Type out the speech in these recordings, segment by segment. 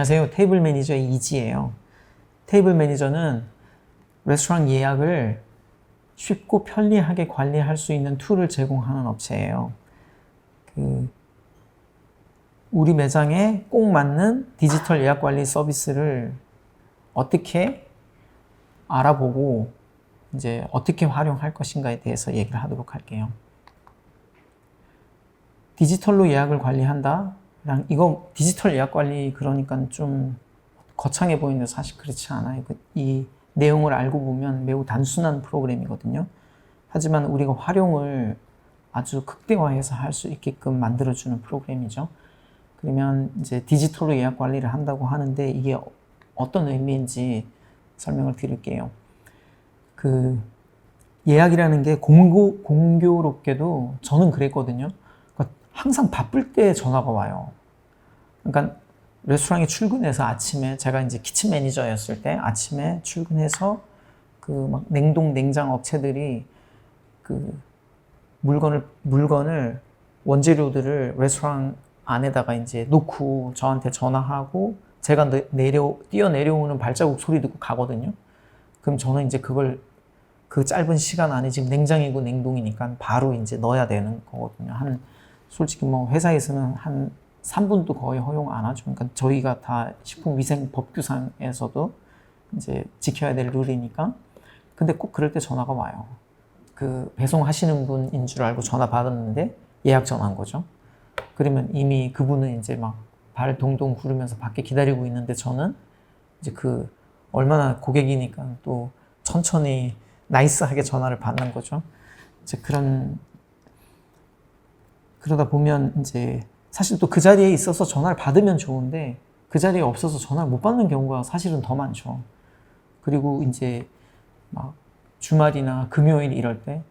안녕하세요. 테이블 매니저의 이지예요. 테이블 매니저는 레스토랑 예약을 쉽고 편리하게 관리할 수 있는 툴을 제공하는 업체예요. 우리 매장에 꼭 맞는 디지털 예약 관리 서비스를 어떻게 알아보고 이제 어떻게 활용할 것인가에 대해서 얘기를 하도록 할게요. 디지털로 예약을 관리한다? 이거 디지털 예약 관리 그러니까 좀 거창해 보이는데 사실 그렇지 않아요. 이 내용을 알고 보면 매우 단순한 프로그램이거든요. 하지만 우리가 활용을 아주 극대화해서 할 수 있게끔 만들어주는 프로그램이죠. 그러면 이제 디지털로 예약 관리를 한다고 하는데 이게 어떤 의미인지 설명을 드릴게요. 예약이라는 게 공교롭게도 저는 그랬거든요. 그러니까 항상 바쁠 때 전화가 와요. 그러니까 레스토랑에 출근해서 아침에 제가 이제 키친 매니저였을 때 아침에 출근해서 막 냉동 냉장 업체들이 물건을 원재료들을 레스토랑 안에다가 이제 놓고 저한테 전화하고 제가 뛰어 내려오는 발자국 소리 듣고 가거든요. 그럼 저는 이제 그걸 그 짧은 시간 안에 지금 냉장이고 냉동이니까 바로 이제 넣어야 되는 거거든요. 솔직히 뭐 회사에서는 한 3분도 거의 허용 안 하죠. 그러니까 저희가 다 식품위생법규상에서도 이제 지켜야 될 룰이니까. 근데 꼭 그럴 때 전화가 와요. 배송하시는 분인 줄 알고 전화 받았는데 예약 전화인 거죠. 그러면 이미 그분은 이제 막 발 동동 구르면서 밖에 기다리고 있는데 저는 이제 얼마나 고객이니까 또 천천히 나이스하게 전화를 받는 거죠. 이제 그러다 보면 이제 사실 또 그 자리에 있어서 전화를 받으면 좋은데 그 자리에 없어서 전화를 못 받는 경우가 사실은 더 많죠. 그리고 이제 막 주말이나 금요일 이럴 때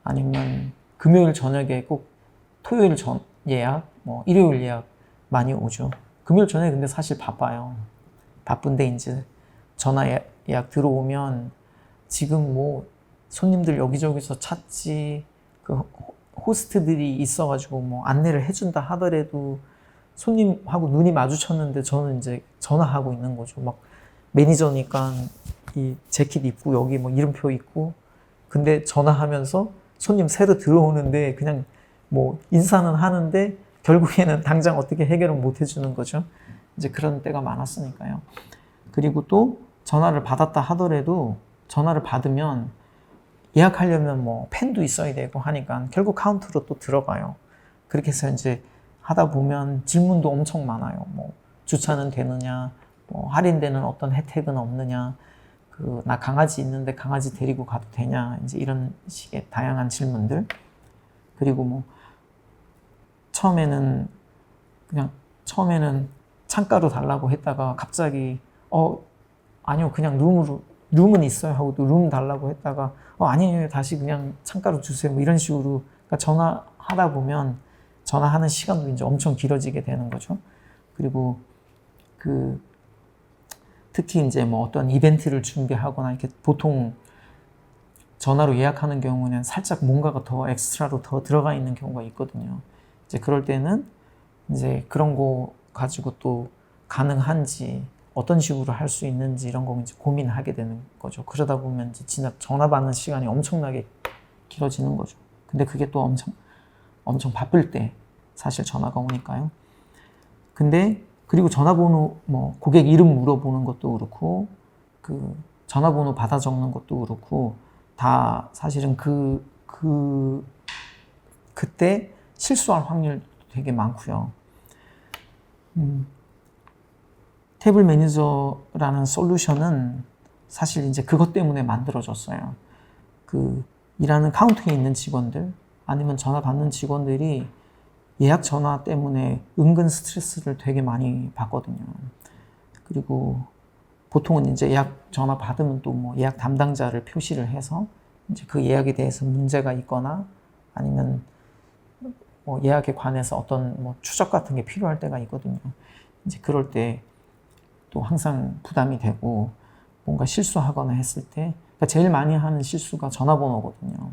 아니면 금요일 저녁에 꼭 토요일 예약, 뭐 일요일 예약 많이 오죠. 금요일 저녁에 근데 사실 바빠요. 바쁜데 이제 전화 예약 들어오면 지금 뭐 손님들 여기저기서 찾지 호스트들이 있어가지고 뭐 안내를 해준다 하더라도 손님하고 눈이 마주쳤는데 저는 이제 전화하고 있는 거죠. 막 매니저니까 이 재킷 입고 여기 뭐 이름표 있고 근데 전화하면서 손님 새로 들어오는데 그냥 뭐 인사는 하는데 결국에는 당장 어떻게 해결을 못 해주는 거죠. 이제 그런 때가 많았으니까요. 그리고 또 전화를 받았다 하더라도 전화를 받으면 예약하려면 뭐 펜도 있어야 되고 하니까 결국 카운트로 또 들어가요. 그렇게 해서 이제 하다 보면 질문도 엄청 많아요. 뭐 주차는 되느냐, 뭐 할인되는 어떤 혜택은 없느냐, 나 강아지 있는데 강아지 데리고 가도 되냐, 이제 이런 식의 다양한 질문들. 그리고 뭐 처음에는 창가로 달라고 했다가 갑자기 아니요 그냥 룸은 있어요 하고 또 룸 달라고 했다가 아니에요 다시 그냥 창가로 주세요 뭐 이런 식으로. 그러니까 전화하다 보면 전화하는 시간도 이제 엄청 길어지게 되는 거죠. 그리고 특히 이제 뭐 어떤 이벤트를 준비하거나 이렇게 보통 전화로 예약하는 경우는 살짝 뭔가가 더 엑스트라로 더 들어가 있는 경우가 있거든요. 이제 그럴 때는 이제 그런 거 가지고 또 가능한지 어떤 식으로 할 수 있는지 이런 거 이제 고민하게 되는 거죠. 그러다 보면 이제 전화 받는 시간이 엄청나게 길어지는 거죠. 근데 그게 또 엄청 바쁠 때 사실 전화가 오니까요. 그리고 전화번호 뭐 고객 이름 물어보는 것도 그렇고 전화번호 받아 적는 것도 그렇고 다 사실은 그때 실수할 확률도 되게 많고요. 테이블 매니저라는 솔루션은 사실 이제 그것 때문에 만들어졌어요. 일하는 카운터에 있는 직원들 아니면 전화 받는 직원들이 예약 전화 때문에 은근 스트레스를 되게 많이 받거든요. 그리고 보통은 이제 예약 전화 받으면 또 뭐 예약 담당자를 표시를 해서 이제 그 예약에 대해서 문제가 있거나 아니면 뭐 예약에 관해서 어떤 뭐 추적 같은 게 필요할 때가 있거든요. 이제 그럴 때 또 항상 부담이 되고 뭔가 실수하거나 했을 때 그러니까 제일 많이 하는 실수가 전화번호거든요.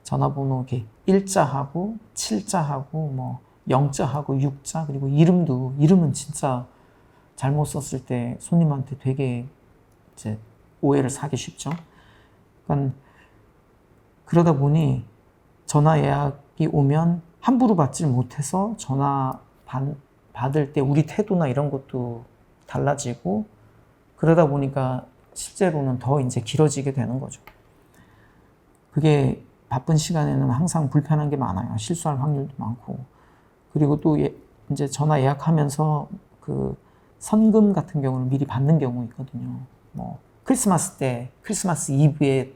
전화번호 이렇게 1자하고 7자하고 뭐 0자하고 6자 그리고 이름은 진짜 잘못 썼을 때 손님한테 되게 이제 오해를 사기 쉽죠. 그러니까 그러다 보니 전화 예약이 오면 함부로 받질 못해서 전화 받을 때 우리 태도나 이런 것도 달라지고, 그러다 보니까 실제로는 더 이제 길어지게 되는 거죠. 그게 바쁜 시간에는 항상 불편한 게 많아요. 실수할 확률도 많고. 그리고 또 이제 전화 예약하면서 그 선금 같은 경우는 미리 받는 경우 있거든요. 뭐 크리스마스 때, 크리스마스 이브에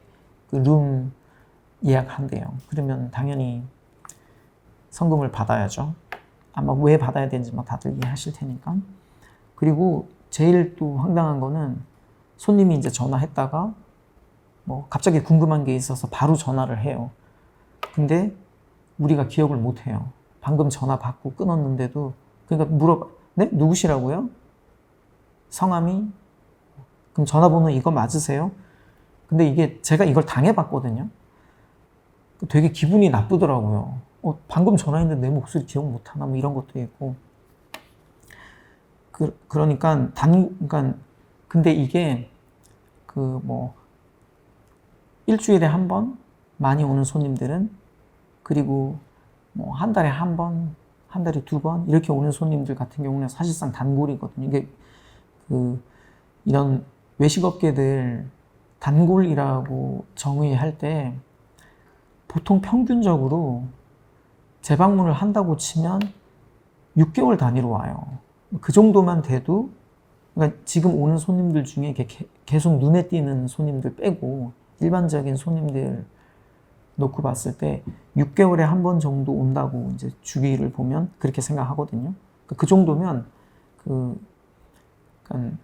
그 룸 예약한대요. 그러면 당연히 선금을 받아야죠. 아마 왜 받아야 되는지 뭐 다들 이해하실 테니까. 그리고 제일 또 황당한 거는 손님이 이제 전화했다가 뭐 갑자기 궁금한 게 있어서 바로 전화를 해요. 근데 우리가 기억을 못 해요. 방금 전화 받고 끊었는데도. 그러니까 네? 누구시라고요? 성함이? 그럼 전화번호 이거 맞으세요? 근데 이게 제가 이걸 당해봤거든요. 되게 기분이 나쁘더라고요. 방금 전화했는데 내 목소리 기억 못하나? 뭐 이런 것도 있고. 그러니까 근데 이게 일주일에 한 번 많이 오는 손님들은, 그리고 뭐 한 달에 한 번, 한 달에 두 번 이렇게 오는 손님들 같은 경우는 사실상 단골이거든요. 이게 이런 외식업계들 단골이라고 정의할 때 보통 평균적으로 재방문을 한다고 치면 6개월 단위로 와요. 그 정도만 돼도, 그러니까 지금 오는 손님들 중에 계속 눈에 띄는 손님들 빼고 일반적인 손님들 놓고 봤을 때 6개월에 한 번 정도 온다고 이제 주기를 보면 그렇게 생각하거든요. 그 정도면 그러니까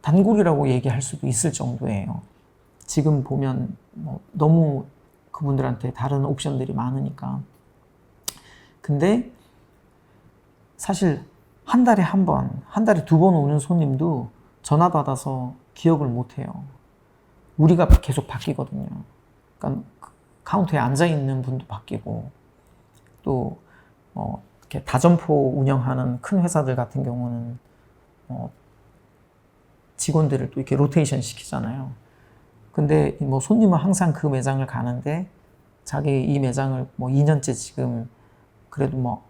단골이라고 얘기할 수도 있을 정도예요. 지금 보면 뭐 너무 그분들한테 다른 옵션들이 많으니까. 근데 사실 한 달에 한 번, 한 달에 두 번 오는 손님도 전화 받아서 기억을 못 해요. 우리가 계속 바뀌거든요. 그러니까 카운터에 앉아 있는 분도 바뀌고, 또 이렇게 다점포 운영하는 큰 회사들 같은 경우는 직원들을 또 이렇게 로테이션 시키잖아요. 근데 뭐 손님은 항상 그 매장을 가는데 자기 이 매장을 뭐 2년째 지금 그래도 뭐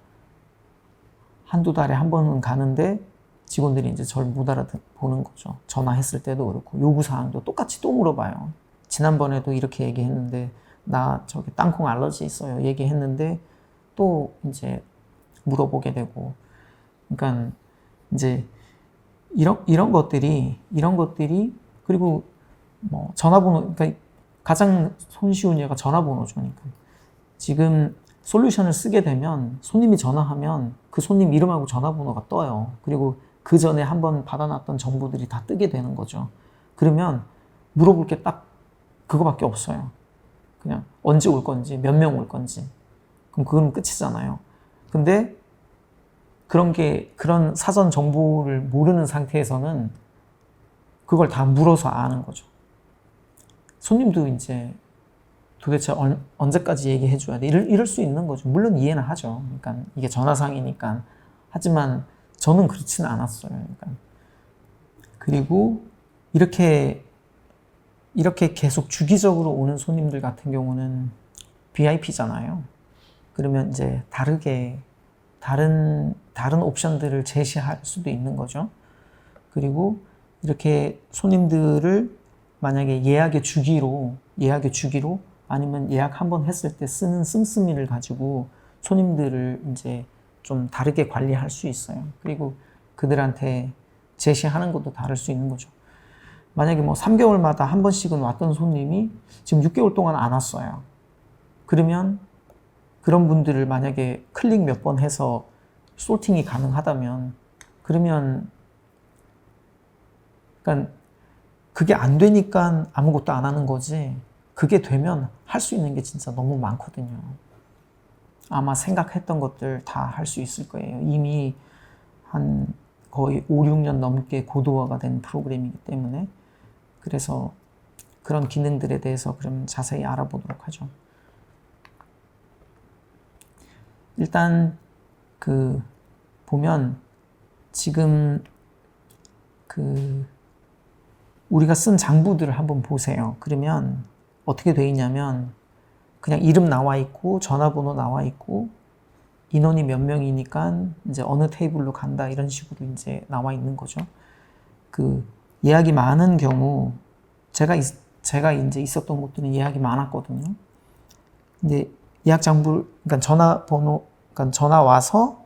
한두 달에 한 번은 가는데 직원들이 이제 저를 못 알아보는 거죠. 전화했을 때도 그렇고 요구사항도 똑같이 또 물어봐요. 지난번에도 이렇게 얘기했는데 나 저기 땅콩 알러지 있어요 얘기했는데 또 이제 물어보게 되고. 그러니까 이제 이런 것들이 그리고 뭐 전화번호, 그러니까 가장 손쉬운 예가 전화번호죠. 그러니까 지금 솔루션을 쓰게 되면 손님이 전화하면 그 손님 이름하고 전화번호가 떠요. 그리고 그 전에 한번 받아놨던 정보들이 다 뜨게 되는 거죠. 그러면 물어볼 게 딱 그거밖에 없어요. 그냥 언제 올 건지, 몇 명 올 건지. 그럼 그건 끝이잖아요. 근데 그런 사전 정보를 모르는 상태에서는 그걸 다 물어서 아는 거죠. 손님도 이제 도대체 언제까지 얘기해 줘야 돼? 이럴 수 있는 거죠. 물론 이해는 하죠. 그러니까 이게 전화상이니까. 하지만 저는 그렇지는 않았어요. 그러니까. 그리고 이렇게 계속 주기적으로 오는 손님들 같은 경우는 VIP잖아요. 그러면 이제 다른 옵션들을 제시할 수도 있는 거죠. 그리고 이렇게 손님들을 만약에 예약의 주기로 아니면 예약 한번 했을 때 쓰는 씀씀이를 가지고 손님들을 이제 좀 다르게 관리할 수 있어요. 그리고 그들한테 제시하는 것도 다를 수 있는 거죠. 만약에 뭐 3개월마다 한 번씩은 왔던 손님이 지금 6개월 동안 안 왔어요. 그러면 그런 분들을 만약에 클릭 몇 번 해서 소팅이 가능하다면, 그러면 그러니까 그게 안 되니까 아무것도 안 하는 거지, 그게 되면 할 수 있는 게 진짜 너무 많거든요. 아마 생각했던 것들 다 할 수 있을 거예요. 이미 한 거의 5, 6년 넘게 고도화가 된 프로그램이기 때문에. 그래서 그런 기능들에 대해서 그럼 자세히 알아보도록 하죠. 일단 보면 지금 우리가 쓴 장부들을 한번 보세요. 그러면 어떻게 돼 있냐면 그냥 이름 나와 있고 전화번호 나와 있고 인원이 몇 명이니까 이제 어느 테이블로 간다 이런 식으로 이제 나와 있는 거죠. 예약이 많은 경우 제가 이제 있었던 곳들은 예약이 많았거든요. 근데 예약 장부 그러니까 전화번호 그러니까 전화 와서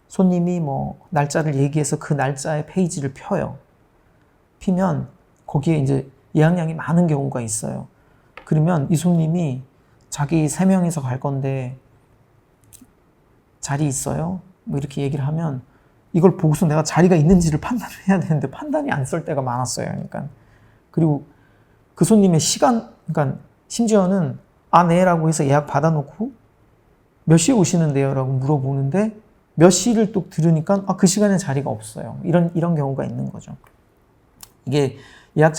손님이 뭐 날짜를 얘기해서 그 날짜의 페이지를 펴요. 피면 거기에 이제 예약량이 많은 경우가 있어요. 그러면 이 손님이 자기 3명이서 갈 건데 자리 있어요? 뭐 이렇게 얘기를 하면 이걸 보고서 내가 자리가 있는지를 판단을 해야 되는데 판단이 안 설 때가 많았어요. 그러니까 그리고 그 손님의 시간, 그러니까 심지어는 네라고 해서 예약 받아놓고 몇 시에 오시는데요? 라고 물어보는데 몇 시를 또 들으니까 그 시간에 자리가 없어요. 이런 경우가 있는 거죠. 이게 예약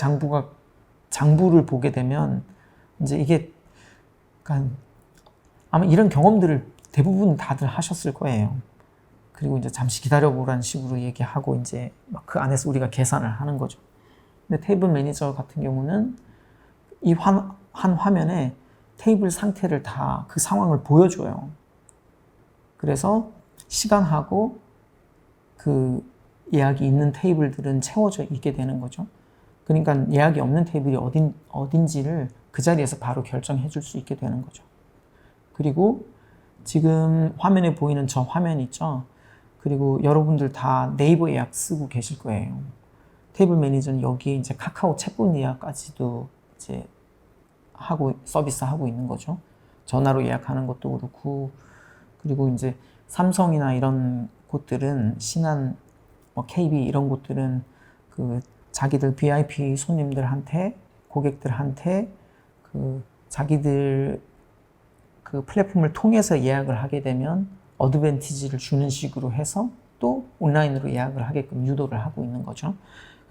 장부를 보게 되면 이제 이게 그러니까 아마 이런 경험들을 대부분 다들 하셨을 거예요. 그리고 이제 잠시 기다려보라는 식으로 얘기하고 이제 그 안에서 우리가 계산을 하는 거죠. 근데 테이블 매니저 같은 경우는 이 한 화면에 테이블 상태를 다 그 상황을 보여줘요. 그래서 시간하고 그 예약이 있는 테이블들은 채워져 있게 되는 거죠. 그러니까 예약이 없는 테이블이 어딘지를 그 자리에서 바로 결정해 줄 수 있게 되는 거죠. 그리고 지금 화면에 보이는 저 화면 있죠? 그리고 여러분들 다 네이버 예약 쓰고 계실 거예요. 테이블 매니저는 여기에 이제 카카오 챗봇 예약까지도 이제 서비스하고 있는 거죠. 전화로 예약하는 것도 그렇고, 그리고 이제 삼성이나 이런 곳들은 신한, KB 이런 곳들은 자기들 VIP 손님들한테, 고객들한테 자기들 플랫폼을 통해서 예약을 하게 되면 어드밴티지를 주는 식으로 해서 또 온라인으로 예약을 하게끔 유도를 하고 있는 거죠.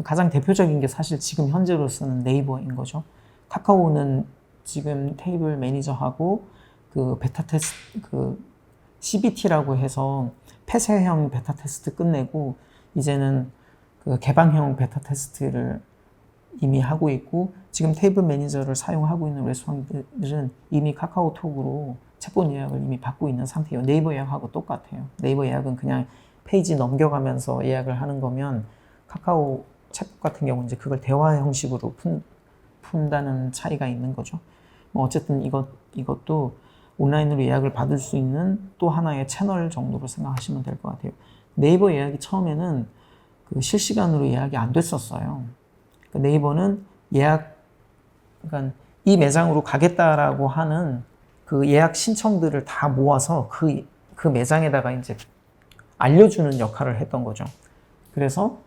가장 대표적인 게 사실 지금 현재로서는 네이버인 거죠. 카카오는 지금 테이블 매니저하고 베타 테스트, CBT라고 해서 폐쇄형 베타 테스트 끝내고 이제는 개방형 베타 테스트를 이미 하고 있고 지금 테이블 매니저를 사용하고 있는 레스토랑들은 이미 카카오톡으로 챗봇 예약을 이미 받고 있는 상태예요. 네이버 예약하고 똑같아요. 네이버 예약은 그냥 페이지 넘겨가면서 예약을 하는 거면 카카오 챗봇 같은 경우는 이제 그걸 대화 형식으로 푼다는 차이가 있는 거죠. 어쨌든 이것도 온라인으로 예약을 받을 수 있는 또 하나의 채널 정도로 생각하시면 될 것 같아요. 네이버 예약이 처음에는 실시간으로 예약이 안 됐었어요. 네이버는 그러니까 이 매장으로 가겠다라고 하는 예약 신청들을 다 모아서 그 매장에다가 이제 알려주는 역할을 했던 거죠. 그래서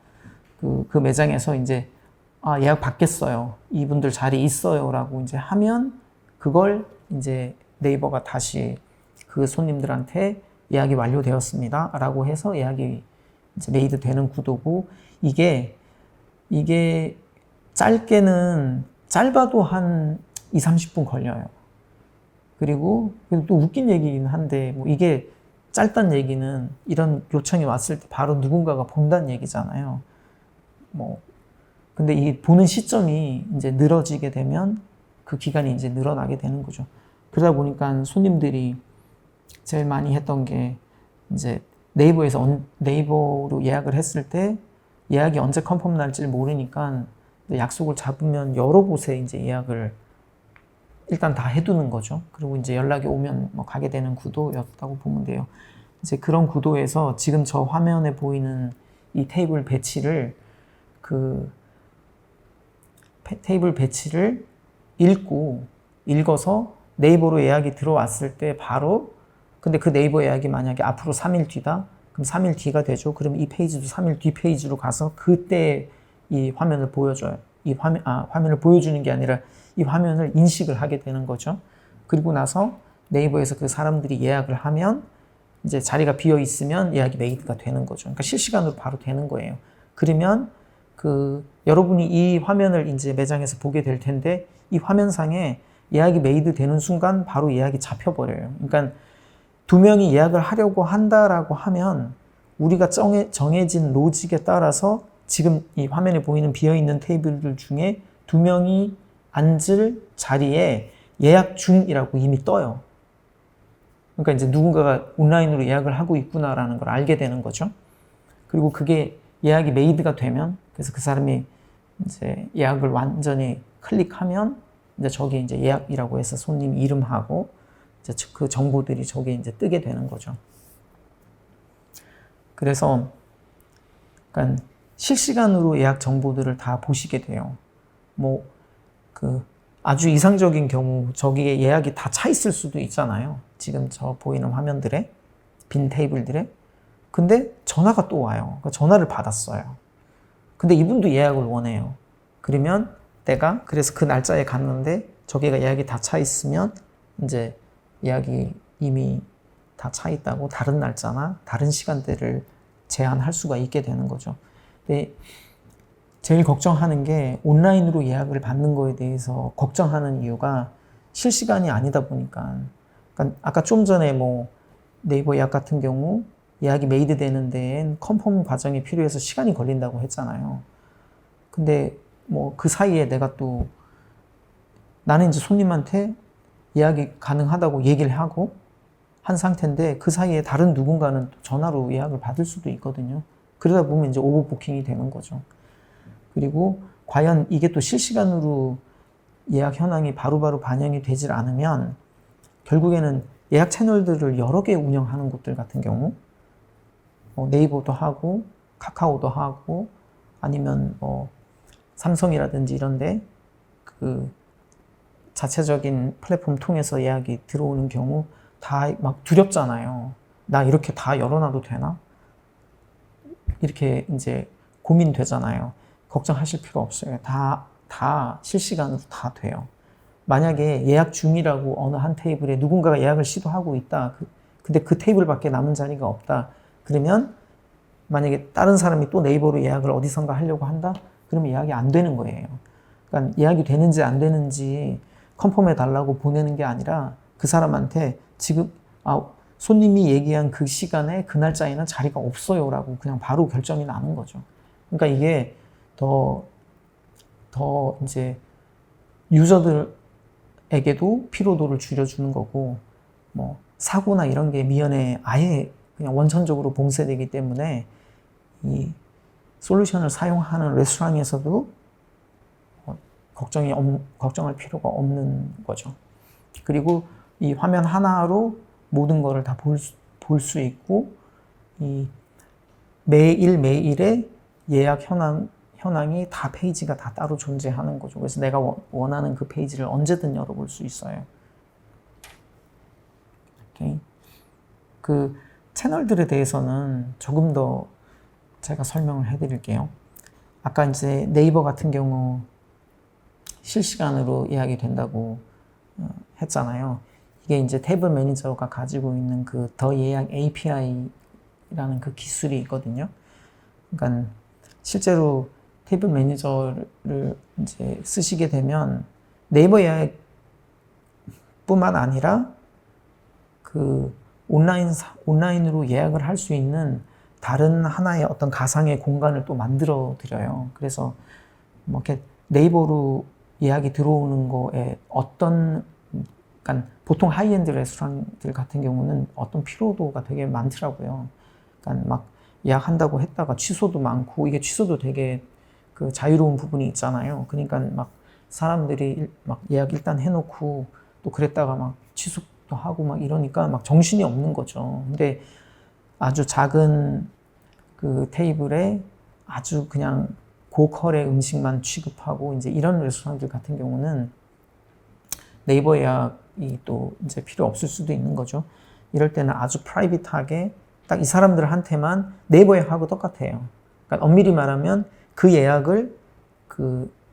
그 매장에서 이제 예약 받겠어요. 이분들 자리 있어요라고 이제 하면 그걸 이제 네이버가 다시 그 손님들한테 예약이 완료되었습니다라고 해서 예약이 이제 메이드 되는 구도고 이게 짧아도 한 20-30분 걸려요. 그리고 또 웃긴 얘기긴 한데 이게 짧다는 얘기는 이런 요청이 왔을 때 바로 누군가가 본다는 얘기잖아요. 근데 이 보는 시점이 이제 늘어지게 되면 그 기간이 이제 늘어나게 되는 거죠. 그러다 보니까 손님들이 제일 많이 했던 게 이제 네이버로 예약을 했을 때 예약이 언제 컨펌 날지를 모르니까 약속을 잡으면 여러 곳에 이제 예약을 일단 다 해두는 거죠. 그리고 이제 연락이 오면 가게 되는 구도였다고 보면 돼요. 이제 그런 구도에서 지금 저 화면에 보이는 이 테이블 배치를 읽어서 네이버로 예약이 들어왔을 때 바로 근데 그 네이버 예약이 만약에 앞으로 3일 뒤다? 그럼 3일 뒤가 되죠. 그럼 이 페이지도 3일 뒤 페이지로 가서 그때 이 화면을 보여줘요. 화면을 보여주는 게 아니라 이 화면을 인식을 하게 되는 거죠. 그리고 나서 네이버에서 그 사람들이 예약을 하면 이제 자리가 비어 있으면 예약이 메이드가 되는 거죠. 그러니까 실시간으로 바로 되는 거예요. 그러면 여러분이 이 화면을 이제 매장에서 보게 될 텐데 이 화면상에 예약이 메이드 되는 순간 바로 예약이 잡혀버려요. 그러니까 2명이 예약을 하려고 한다라고 하면 우리가 정해진 로직에 따라서 지금 이 화면에 보이는 비어있는 테이블들 중에 2명이 앉을 자리에 예약 중이라고 이미 떠요. 그러니까 이제 누군가가 온라인으로 예약을 하고 있구나라는 걸 알게 되는 거죠. 그리고 그게 예약이 메이드가 되면, 그래서 그 사람이 이제 예약을 완전히 클릭하면 이제 저기 이제 예약이라고 해서 손님 이름하고 이제 그 정보들이 저기 이제 뜨게 되는 거죠. 그래서 그러니까 실시간으로 예약 정보들을 다 보시게 돼요. 뭐 그 아주 이상적인 경우 저기에 예약이 다 차 있을 수도 있잖아요. 지금 저 보이는 화면들에 빈 테이블들에. 근데 전화가 또 와요. 그러니까 전화를 받았어요. 근데 이분도 예약을 원해요. 그러면 그래서 그 날짜에 갔는데 저기가 예약이 다 차 있으면 이제 예약이 이미 다 차 있다고 다른 날짜나 다른 시간대를 제한할 수가 있게 되는 거죠. 근데 제일 걱정하는 게 온라인으로 예약을 받는 거에 대해서 걱정하는 이유가 실시간이 아니다 보니까, 그러니까 아까 좀 전에 뭐 네이버 예약 같은 경우 예약이 메이드 되는 데엔 컨펌 과정이 필요해서 시간이 걸린다고 했잖아요. 근데 뭐 그 사이에 내가 또 나는 이제 손님한테 예약이 가능하다고 얘기를 하고 한 상태인데 그 사이에 다른 누군가는 전화로 예약을 받을 수도 있거든요. 그러다 보면 이제 오버부킹이 되는 거죠. 그리고 과연 이게 또 실시간으로 예약 현황이 바로바로 반영이 되질 않으면 결국에는 예약 채널들을 여러 개 운영하는 곳들 같은 경우 네이버도 하고 카카오도 하고 아니면 삼성이라든지 이런데 그 자체적인 플랫폼 통해서 예약이 들어오는 경우 다 막 두렵잖아요. 나 이렇게 다 열어놔도 되나? 이렇게 이제 고민되잖아요. 걱정하실 필요 없어요. 다 실시간으로 다 돼요. 만약에 예약 중이라고 어느 한 테이블에 누군가가 예약을 시도하고 있다. 근데 그 테이블밖에 남은 자리가 없다. 그러면 만약에 다른 사람이 또 네이버로 예약을 어디선가 하려고 한다? 그러면 예약이 안 되는 거예요. 그러니까 예약이 되는지 안 되는지 컨펌해 달라고 보내는 게 아니라 그 사람한테 지금 손님이 얘기한 그 시간에 그 날짜에는 자리가 없어요 라고 그냥 바로 결정이 나는 거죠. 그러니까 이게 더 이제 유저들에게도 피로도를 줄여주는 거고, 뭐 사고나 이런 게 미연에 아예 그냥 원천적으로 봉쇄되기 때문에 이 솔루션을 사용하는 레스토랑에서도 걱정할 필요가 없는 거죠. 그리고 이 화면 하나로 모든 거를 다 볼 수 있고, 이 매일매일의 예약 현황이 다 페이지가 다 따로 존재하는 거죠. 그래서 내가 원하는 그 페이지를 언제든 열어볼 수 있어요. 오케이. 그 채널들에 대해서는 조금 더 제가 설명을 해드릴게요. 아까 이제 네이버 같은 경우 실시간으로 예약이 된다고 했잖아요. 이게 이제 태블 매니저가 가지고 있는 그 더 예약 API라는 그 기술이 있거든요. 그러니까 실제로 태블 매니저를 이제 쓰시게 되면 네이버 예약뿐만 아니라 그 온라인으로 예약을 할 수 있는 다른 하나의 어떤 가상의 공간을 또 만들어 드려요. 그래서 뭐 이렇게 네이버로 예약이 들어오는 거에 그러니까 보통 하이엔드 레스토랑들 같은 경우는 어떤 피로도가 되게 많더라고요. 그러니까 막 예약한다고 했다가 취소도 많고, 이게 취소도 되게 그 자유로운 부분이 있잖아요. 그러니까 막 사람들이 막 예약 일단 해놓고 또 그랬다가 막 취소도 하고 막 이러니까 막 정신이 없는 거죠. 근데 아주 작은 그 테이블에 아주 그냥 고퀄의 음식만 취급하고 이제 이런 레스토랑들 같은 경우는 네이버 예약이 또 이제 필요 없을 수도 있는 거죠. 이럴 때는 아주 프라이빗하게 딱 이 사람들한테만 네이버 예약하고 똑같아요. 그러니까 엄밀히 말하면 그 예약을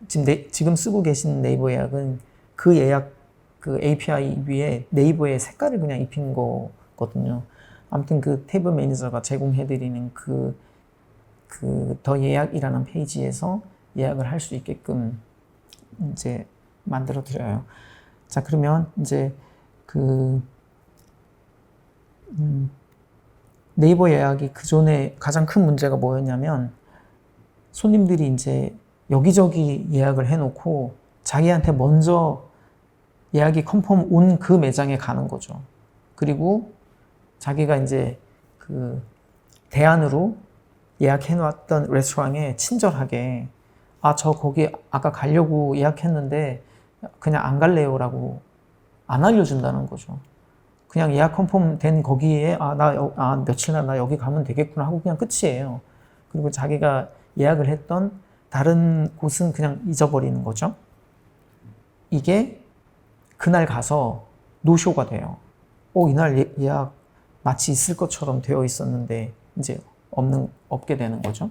지금 쓰고 계신 네이버 예약은 그 예약 그 API 위에 네이버의 색깔을 그냥 입힌 거거든요. 아무튼 그 태블 매니저가 제공해드리는 그 더 예약이라는 페이지에서 예약을 할 수 있게끔 이제 만들어 드려요. 자, 그러면 이제 네이버 예약이 그 전에 가장 큰 문제가 뭐였냐면 손님들이 이제 여기저기 예약을 해놓고 자기한테 먼저 예약이 컨펌 온 그 매장에 가는 거죠. 그리고 자기가 이제 그 대안으로 예약해놨던 레스토랑에 친절하게 저 거기 아까 가려고 예약했는데 그냥 안 갈래요라고 안 알려준다는 거죠. 그냥 예약 컨펌 된 거기에 며칠날 나 여기 가면 되겠구나 하고 그냥 끝이에요. 그리고 자기가 예약을 했던 다른 곳은 그냥 잊어버리는 거죠. 이게 그날 가서 노쇼가 돼요. 이날 예약 마치 있을 것처럼 되어 있었는데 이제 없게 되는 거죠.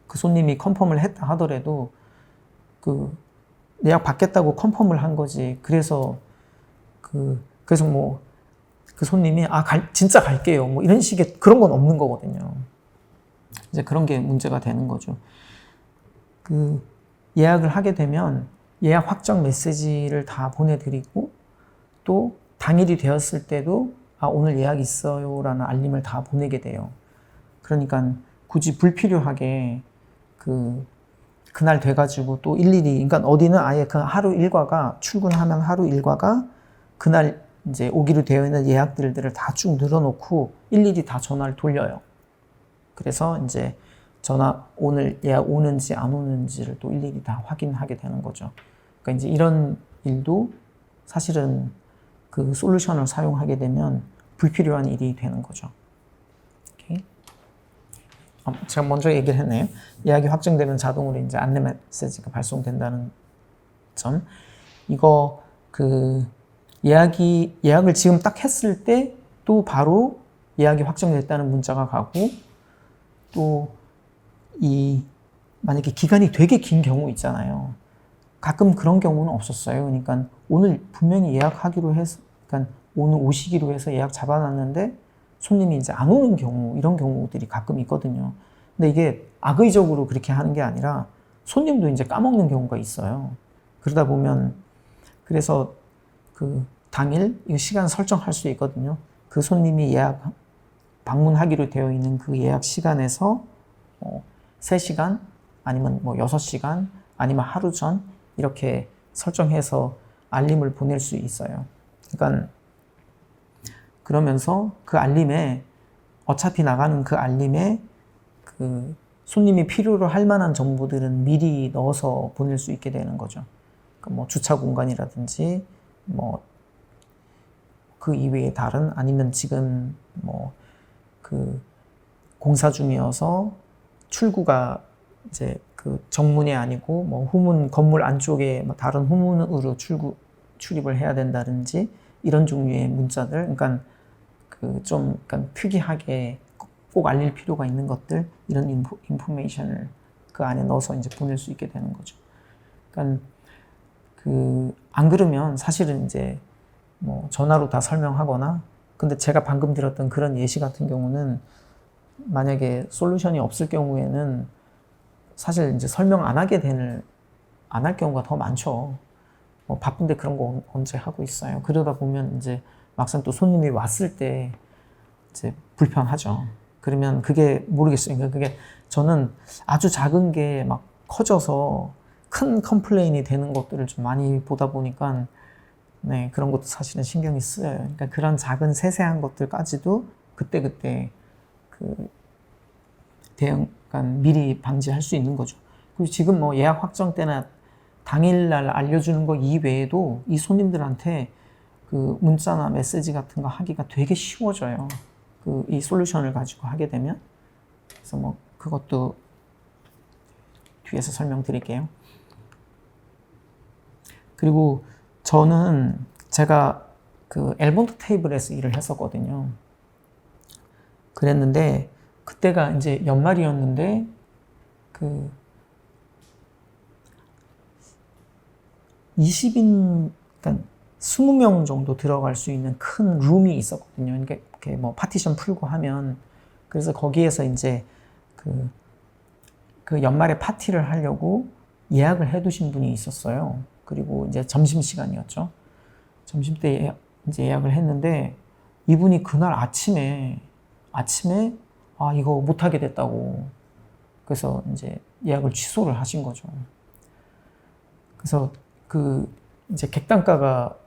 그 손님이 컨펌을 했다 하더라도 그 예약 받겠다고 컨펌을 한 거지. 그래서 뭐 그 손님이 진짜 갈게요. 뭐 이런 식의 그런 건 없는 거거든요. 이제 그런 게 문제가 되는 거죠. 그 예약을 하게 되면 예약 확정 메시지를 다 보내드리고 또 당일이 되었을 때도 오늘 예약 있어요라는 알림을 다 보내게 돼요. 그러니까 굳이 불필요하게 그날 돼가지고 또 일일이, 그러니까 어디는 아예 그 하루 일과가 출근하면 하루 일과가 그날 이제 오기로 되어 있는 예약들을 다 쭉 늘어놓고 일일이 다 전화를 돌려요. 그래서 이제 오늘 예약 오는지 안 오는지를 또 일일이 다 확인하게 되는 거죠. 그러니까 이제 이런 일도 사실은 그 솔루션을 사용하게 되면 불필요한 일이 되는 거죠. 오케이. 제가 먼저 얘기를 했네요. 예약이 확정되면 자동으로 이제 안내 메시지가 발송된다는 점. 이거 예약을 지금 딱 했을 때 또 바로 예약이 확정됐다는 문자가 가고 또 만약에 기간이 되게 긴 경우 있잖아요. 가끔 그런 경우는 없었어요. 그러니까 오늘 분명히 예약하기로 해서, 그러니까 오늘 오시기로 해서 예약 잡아놨는데 손님이 이제 안 오는 경우, 이런 경우들이 가끔 있거든요. 근데 이게 악의적으로 그렇게 하는 게 아니라 손님도 이제 까먹는 경우가 있어요. 그러다 보면 그래서 당일 이 시간 설정할 수 있거든요. 그 손님이 방문하기로 되어 있는 그 예약 시간에서 3시간 아니면 6시간 아니면 하루 전 이렇게 설정해서 알림을 보낼 수 있어요. 그러니까 그러면서 그 알림에 어차피 나가는 그 알림에 손님이 필요로 할 만한 정보들은 미리 넣어서 보낼 수 있게 되는 거죠. 그러니까 주차 공간이라든지 그 이외에 다른 아니면 지금 공사 중이어서 출구가 이제 정문이 아니고 후문 건물 안쪽에 다른 후문으로 출입을 해야 된다든지 이런 종류의 문자들, 그러니까 약간 특이하게 꼭 알릴 필요가 있는 것들, 이런 인포메이션을 그 안에 넣어서 이제 보낼 수 있게 되는 거죠. 그러니까 안 그러면 사실은 이제 전화로 다 설명하거나, 근데 제가 방금 들었던 그런 예시 같은 경우는 만약에 솔루션이 없을 경우에는 사실 이제 설명 안 할 경우가 더 많죠. 바쁜데 그런 거 언제 하고 있어요. 그러다 보면 이제 막상 또 손님이 왔을 때 이제 불편하죠. 그러면 그게 모르겠어요. 그러니까 그게 저는 아주 작은 게 막 커져서 큰 컴플레인이 되는 것들을 좀 많이 보다 보니까 네, 그런 것도 사실은 신경이 쓰여요. 그러니까 그런 작은 세세한 것들까지도 그때그때 그러니까 미리 방지할 수 있는 거죠. 그리고 지금 예약 확정 때나 당일날 알려주는 거 이외에도 이 손님들한테 문자나 메시지 같은 거 하기가 되게 쉬워져요. 이 솔루션을 가지고 하게 되면. 그래서 그것도 뒤에서 설명드릴게요. 그리고 저는 제가 엘몬트 테이블에서 일을 했었거든요. 그랬는데 그때가 이제 연말이었는데 20인, 그러니까 20명 정도 들어갈 수 있는 큰 룸이 있었거든요. 이렇게 파티션 풀고 하면, 그래서 거기에서 이제 그 연말에 파티를 하려고 예약을 해두신 분이 있었어요. 그리고 이제 점심시간이었죠. 점심때 이제 예약을 했는데 이분이 그날 아침에 이거 못하게 됐다고. 그래서 이제 예약을 취소를 하신 거죠. 그래서 그 이제 객단가가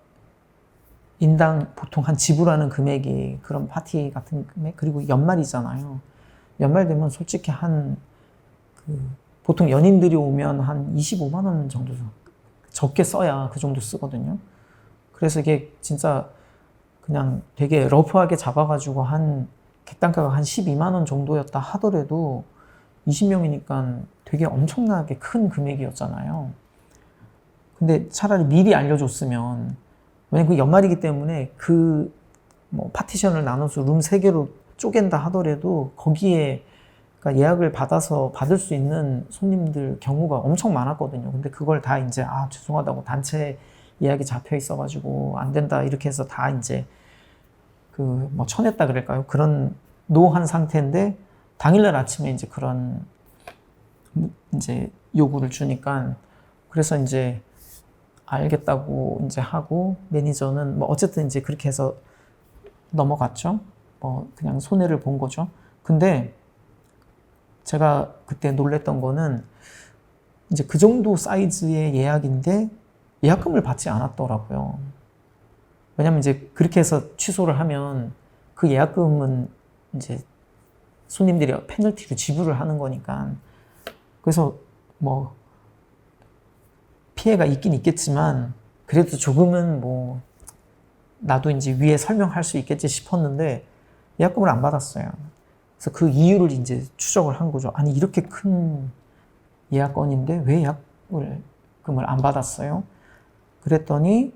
인당 보통 한 지불하는 금액이 그런 파티 같은 금액, 그리고 연말이잖아요. 연말 되면 솔직히 보통 연인들이 오면 한 25만 원 정도 적게 써야 그 정도 쓰거든요. 그래서 이게 진짜 그냥 되게 러프하게 잡아가지고 객단가가 한 12만 원 정도였다 하더라도 20명이니까 되게 엄청나게 큰 금액이었잖아요. 근데 차라리 미리 알려줬으면, 왜냐면 그 연말이기 때문에 파티션을 나눠서 룸 3개로 쪼갠다 하더라도 거기에 그러니까 예약을 받아서 받을 수 있는 손님들 경우가 엄청 많았거든요. 근데 그걸 다 이제 죄송하다고 단체 예약이 잡혀 있어가지고 안 된다 이렇게 해서 다 이제 쳐냈다 그럴까요? 그런 노한 상태인데 당일날 아침에 이제 그런 이제 요구를 주니까, 그래서 이제 알겠다고 이제 하고 매니저는 어쨌든 이제 그렇게 해서 넘어갔죠. 그냥 손해를 본 거죠. 근데 제가 그때 놀랬던 거는 이제 그 정도 사이즈의 예약인데 예약금을 받지 않았더라고요. 왜냐면 이제 그렇게 해서 취소를 하면 그 예약금은 이제 손님들이 페널티로 지불을 하는 거니까. 그래서 피해가 있긴 있겠지만 그래도 조금은 나도 이제 위에 설명할 수 있겠지 싶었는데 예약금을 안 받았어요. 그래서 그 이유를 이제 추적을 한 거죠. 아니, 이렇게 큰 예약건인데 왜 예약금을 안 받았어요? 그랬더니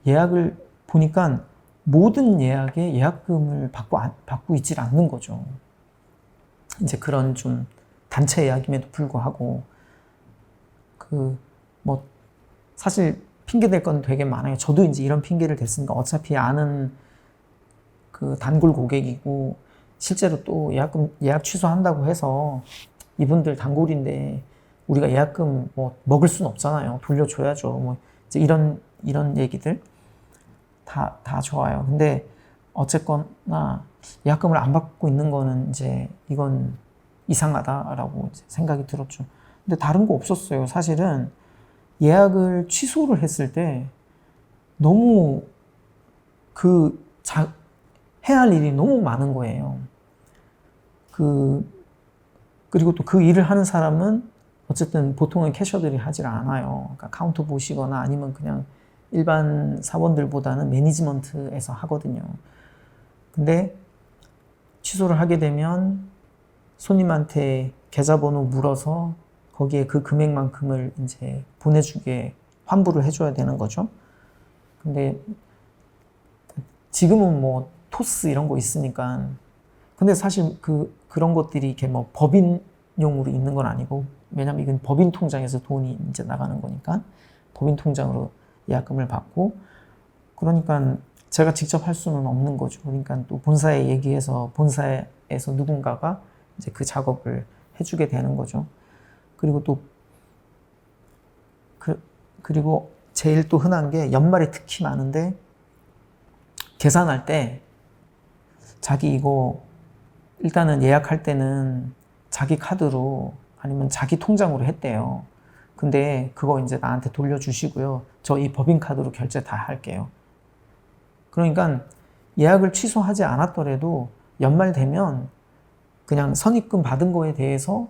예약을 보니까 모든 예약에 예약금을 받고 있질 않는 거죠. 이제 그런 좀 단체 예약임에도 불구하고 사실 핑계 댈 건 되게 많아요. 저도 이제 이런 핑계를 댔으니까 어차피 아는 단골 고객이고, 실제로 또 예약 취소한다고 해서 이분들 단골인데 우리가 예약금 먹을 수는 없잖아요. 돌려줘야죠. 이제 이런 얘기들 다 좋아요. 근데 어쨌거나 예약금을 안 받고 있는 거는 이제 이건 이상하다라고 이제 생각이 들었죠. 근데 다른 거 없었어요. 사실은 예약을 취소를 했을 때 너무 해야 할 일이 너무 많은 거예요. 그리고 또 그 일을 하는 사람은 어쨌든 보통은 캐셔들이 하질 않아요. 그러니까 카운터 보시거나 아니면 그냥 일반 사원들보다는 매니지먼트에서 하거든요. 근데 취소를 하게 되면 손님한테 계좌번호 물어서 거기에 그 금액만큼을 이제 보내주게 환불을 해줘야 되는 거죠. 근데 지금은 토스 이런 거 있으니까. 근데 사실 그런 것들이 이렇게 법인용으로 있는 건 아니고, 왜냐면 이건 법인 통장에서 돈이 이제 나가는 거니까 법인 통장으로 예약금을 받고, 그러니까 제가 직접 할 수는 없는 거죠. 그러니까 또 본사에 얘기해서 본사에서 누군가가 이제 그 작업을 해주게 되는 거죠. 그리고 그리고 제일 또 흔한 게 연말에 특히 많은데, 계산할 때 자기 이거 일단은 예약할 때는 자기 카드로 아니면 자기 통장으로 했대요. 근데 그거 이제 나한테 돌려주시고요. 저 이 법인카드로 결제 다 할게요. 그러니까 예약을 취소하지 않았더라도 연말 되면 그냥 선입금 받은 거에 대해서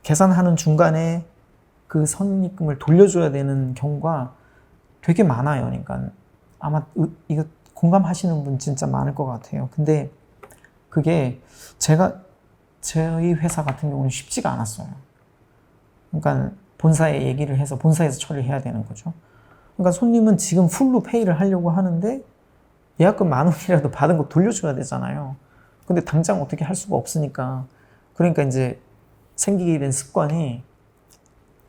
계산하는 중간에 그 선입금을 돌려줘야 되는 경우가 되게 많아요. 그러니까 아마 이거 공감하시는 분 진짜 많을 것 같아요. 근데 그게 저희 회사 같은 경우는 쉽지가 않았어요. 그러니까 본사에 얘기를 해서 본사에서 처리해야 되는 거죠. 그러니까 손님은 지금 풀로 페이를 하려고 하는데 예약금 10,000원이라도 받은 거 돌려줘야 되잖아요. 근데 당장 어떻게 할 수가 없으니까. 그러니까 이제 생기게 된 습관이,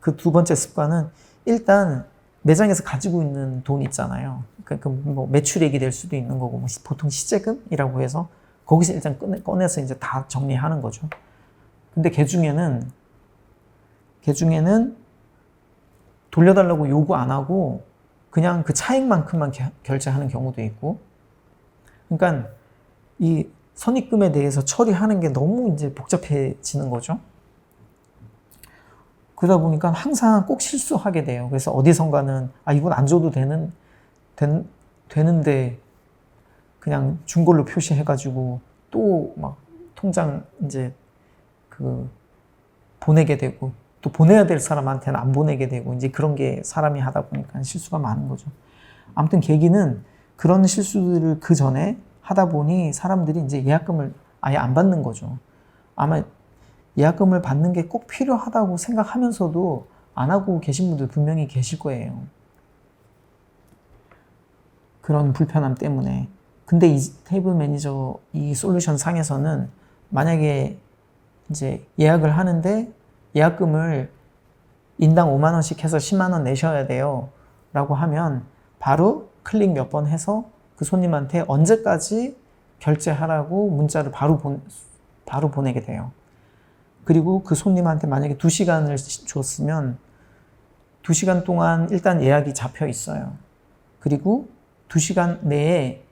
그 두 번째 습관은 일단 매장에서 가지고 있는 돈 있잖아요. 그러니까 매출액이 될 수도 있는 거고, 보통 시제금이라고 해서 거기서 일단 꺼내서 이제 다 정리하는 거죠. 근데 걔 중에는 돌려달라고 요구 안 하고 그냥 그 차액만큼만 결제하는 경우도 있고. 그러니까 이 선입금에 대해서 처리하는 게 너무 이제 복잡해지는 거죠. 그러다 보니까 항상 꼭 실수하게 돼요. 그래서 어디선가는 이건 안 줘도 되는데 그냥 준 걸로 표시해가지고 또 막 통장 이제 그 보내게 되고 또 보내야 될 사람한테는 안 보내게 되고 이제 그런 게 사람이 하다 보니까 실수가 많은 거죠. 아무튼 계기는 그런 실수들을 그 전에 하다 보니 사람들이 이제 예약금을 아예 안 받는 거죠. 아마 예약금을 받는 게 꼭 필요하다고 생각하면서도 안 하고 계신 분들 분명히 계실 거예요. 그런 불편함 때문에. 근데 이 테이블 매니저 이 솔루션 상에서는 만약에 이제 예약을 하는데 예약금을 인당 5만 원씩 해서 10만 원 내셔야 돼요 라고 하면 바로 클릭 몇 번 해서 그 손님한테 언제까지 결제하라고 문자를 바로 보내게 돼요. 그리고 그 손님한테 만약에 2시간을 줬으면 2시간 동안 일단 예약이 잡혀 있어요. 그리고 2시간 내에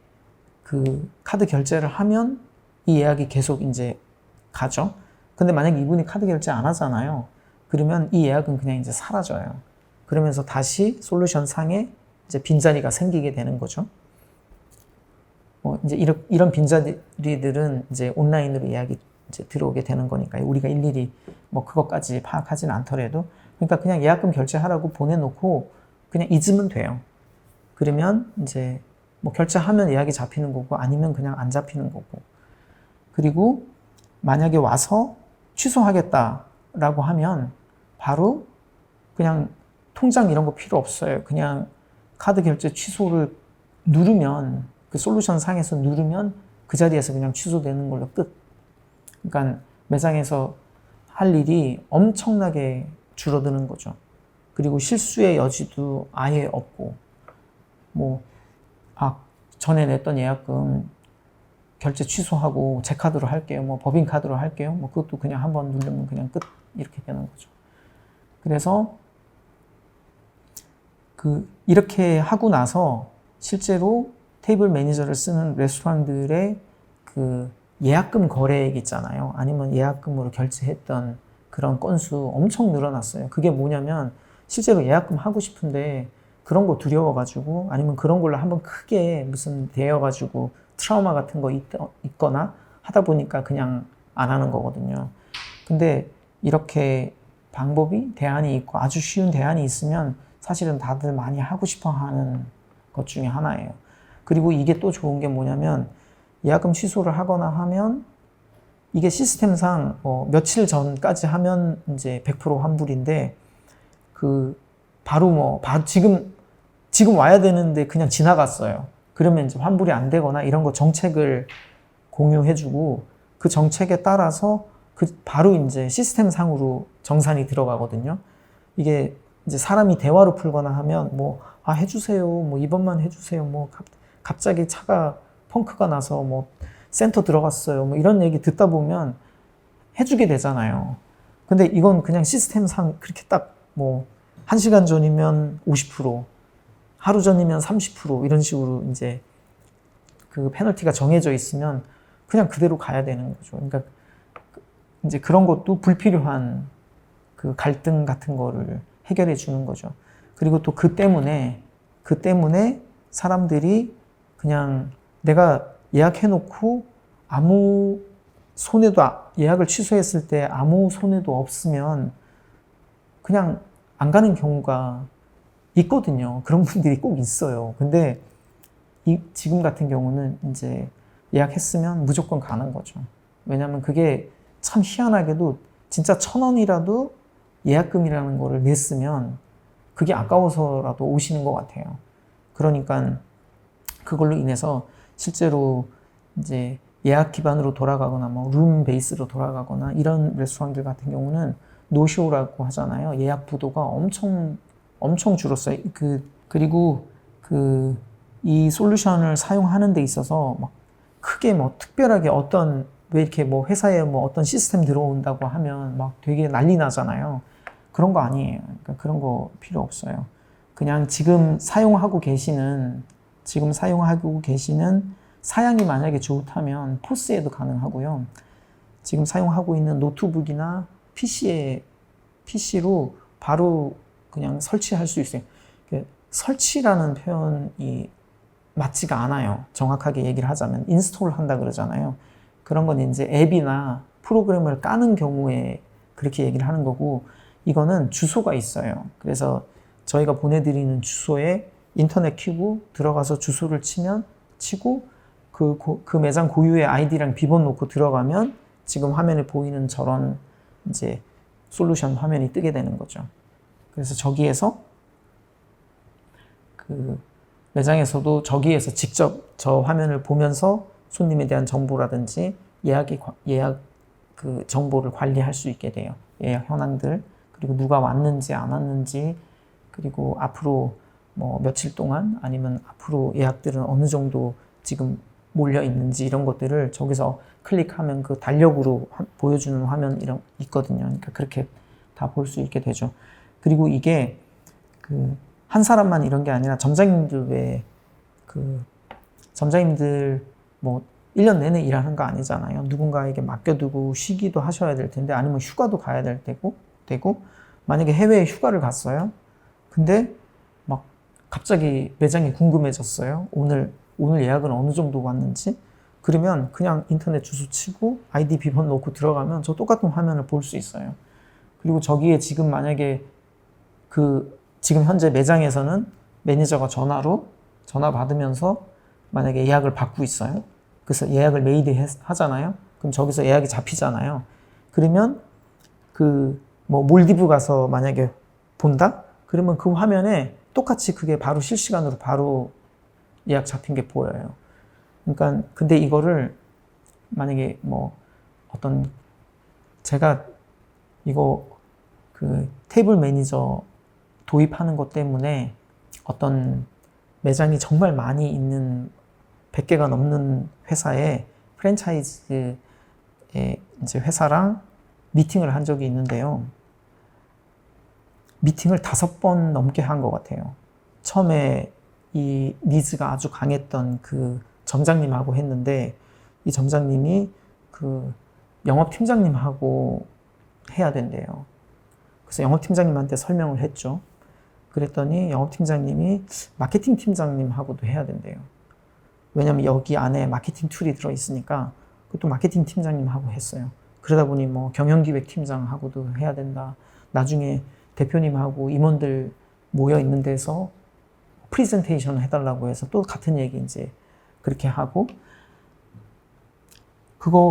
그 카드 결제를 하면 이 예약이 계속 이제 가죠. 근데 만약에 이분이 카드 결제 안 하잖아요. 그러면 이 예약은 그냥 이제 사라져요. 그러면서 다시 솔루션 상에 이제 빈자리가 생기게 되는 거죠. 이제 이런 빈자리들은 이제 온라인으로 예약이 이제 들어오게 되는 거니까요. 우리가 일일이 뭐 그것까지 파악하지는 않더라도. 그러니까 그냥 예약금 결제하라고 보내놓고 그냥 잊으면 돼요. 그러면 이제 뭐 결제하면 예약이 잡히는 거고 아니면 그냥 안 잡히는 거고. 그리고 만약에 와서 취소하겠다라고 하면 바로 그냥 통장 이런 거 필요 없어요. 그냥 카드 결제 취소를 누르면 그 솔루션 상에서 누르면 그 자리에서 그냥 취소되는 걸로 끝. 그러니까 매장에서 할 일이 엄청나게 줄어드는 거죠. 그리고 실수의 여지도 아예 없고 전에 냈던 예약금 결제 취소하고 제 카드로 할게요. 법인 카드로 할게요. 그것도 그냥 한번 누르면 그냥 끝. 이렇게 되는 거죠. 그래서 이렇게 하고 나서 실제로 테이블 매니저를 쓰는 레스토랑들의 그 예약금 거래액 있잖아요. 아니면 예약금으로 결제했던 그런 건수 엄청 늘어났어요. 그게 뭐냐면 실제로 예약금 하고 싶은데 그런 거 두려워가지고 아니면 그런 걸로 한번 크게 무슨 되어가지고 트라우마 같은 거 있거나 하다 보니까 그냥 안 하는 거거든요. 근데 이렇게 대안이 있고 아주 쉬운 대안이 있으면 사실은 다들 많이 하고 싶어 하는 것 중에 하나예요. 그리고 이게 또 좋은 게 뭐냐면 예약금 취소를 하거나 하면 이게 시스템상 며칠 전까지 하면 이제 100% 환불인데 바로 지금 와야 되는데 그냥 지나갔어요. 그러면 이제 환불이 안 되거나 이런 거 정책을 공유해주고 그 정책에 따라서 바로 이제 시스템상으로 정산이 들어가거든요. 이게 이제 사람이 대화로 풀거나 하면 해주세요. 이번만 해주세요. 갑자기 차가 펑크가 나서 센터 들어갔어요. 이런 얘기 듣다 보면 해주게 되잖아요. 근데 이건 그냥 시스템상 그렇게 딱 1시간 전이면 50%, 하루 전이면 30% 이런 식으로 이제 그 페널티가 정해져 있으면 그냥 그대로 가야 되는 거죠. 그러니까 이제 그런 것도 불필요한 그 갈등 같은 거를 해결해 주는 거죠. 그리고 또 그 때문에 사람들이 그냥 내가 예약해놓고 아무 손해도 예약을 취소했을 때 아무 손해도 없으면 그냥 안 가는 경우가 있거든요. 그런 분들이 꼭 있어요. 근데 지금 같은 경우는 이제 예약했으면 무조건 가는 거죠. 왜냐하면 그게 참 희한하게도 진짜 1,000원이라도 예약금이라는 거를 냈으면 그게 아까워서라도 오시는 것 같아요. 그러니까 그걸로 인해서 실제로 이제 예약 기반으로 돌아가거나 룸 베이스로 돌아가거나 이런 레스토랑들 같은 경우는 노쇼라고 하잖아요. 예약 부도가 엄청 줄었어요. 그리고 이 솔루션을 사용하는 데 있어서 크게 특별하게 왜 이렇게 회사에 어떤 시스템 들어온다고 하면 되게 난리 나잖아요. 그런 거 아니에요. 그러니까 그런 거 필요 없어요. 그냥 지금 사용하고 계시는 사양이 만약에 좋다면 포스에도 가능하고요. 지금 사용하고 있는 노트북이나 PC로 바로 그냥 설치할 수 있어요. 설치라는 표현이 맞지가 않아요. 정확하게 얘기를 하자면 인스톨 한다 그러잖아요. 그런 건 이제 앱이나 프로그램을 까는 경우에 그렇게 얘기를 하는 거고, 이거는 주소가 있어요. 그래서 저희가 보내드리는 주소에 인터넷 큐브 들어가서 주소를 치고 그 매장 고유의 아이디랑 비번 놓고 들어가면 지금 화면에 보이는 저런 이제 솔루션 화면이 뜨게 되는 거죠. 그래서 저기에서 그 매장에서도 저기에서 직접 저 화면을 보면서 손님에 대한 정보라든지 예약 그 정보를 관리할 수 있게 돼요. 예약 현황들, 그리고 누가 왔는지 안 왔는지, 그리고 앞으로 뭐 며칠 동안 아니면 앞으로 예약들은 어느 정도 지금 몰려 있는지 이런 것들을 저기서 클릭하면 그 달력으로 보여주는 화면 이런 있거든요. 그러니까 그렇게 다 볼 수 있게 되죠. 그리고 이게 그 한 사람만 이런 게 아니라 점장님들 점장님들 뭐 1년 내내 일하는 거 아니잖아요. 누군가에게 맡겨두고 쉬기도 하셔야 될 텐데, 아니면 휴가도 가야 될 되고 만약에 해외에 휴가를 갔어요. 근데 막 갑자기 매장이 궁금해졌어요. 오늘 예약은 어느 정도 왔는지. 그러면 그냥 인터넷 주소 치고 아이디 비번 넣고 들어가면 저 똑같은 화면을 볼 수 있어요. 그리고 저기에 지금 만약에 지금 현재 매장에서는 매니저가 전화 받으면서 만약에 예약을 받고 있어요. 그래서 예약을 메일이 하잖아요. 그럼 저기서 예약이 잡히잖아요. 그러면 뭐 몰디브 가서 만약에 본다? 그러면 그 화면에 똑같이 그게 바로 실시간으로 바로 예약 잡힌 게 보여요. 그러니까 근데 이거를 만약에 뭐 제가 이거 테이블 매니저 도입하는 것 때문에 어떤 매장이 정말 많이 있는 100개가 넘는 회사에 프랜차이즈의 이제 회사랑 미팅을 한 적이 있는데요. 미팅을 5번 넘게 한 것 같아요. 처음에 이 니즈가 아주 강했던 그 점장님하고 했는데, 이 점장님이 그 영업팀장님하고 해야 된대요. 그래서 영업팀장님한테 설명을 했죠. 그랬더니 영업팀장님이 마케팅 팀장님하고도 해야 된대요. 왜냐면 여기 안에 마케팅 툴이 들어있으니까 그것도 마케팅 팀장님하고 했어요. 그러다 보니 뭐 경영기획팀장하고도 해야 된다. 나중에 대표님하고 임원들 모여 있는 데서 프리젠테이션을 해달라고 해서 또 같은 얘기 이제 그렇게 하고,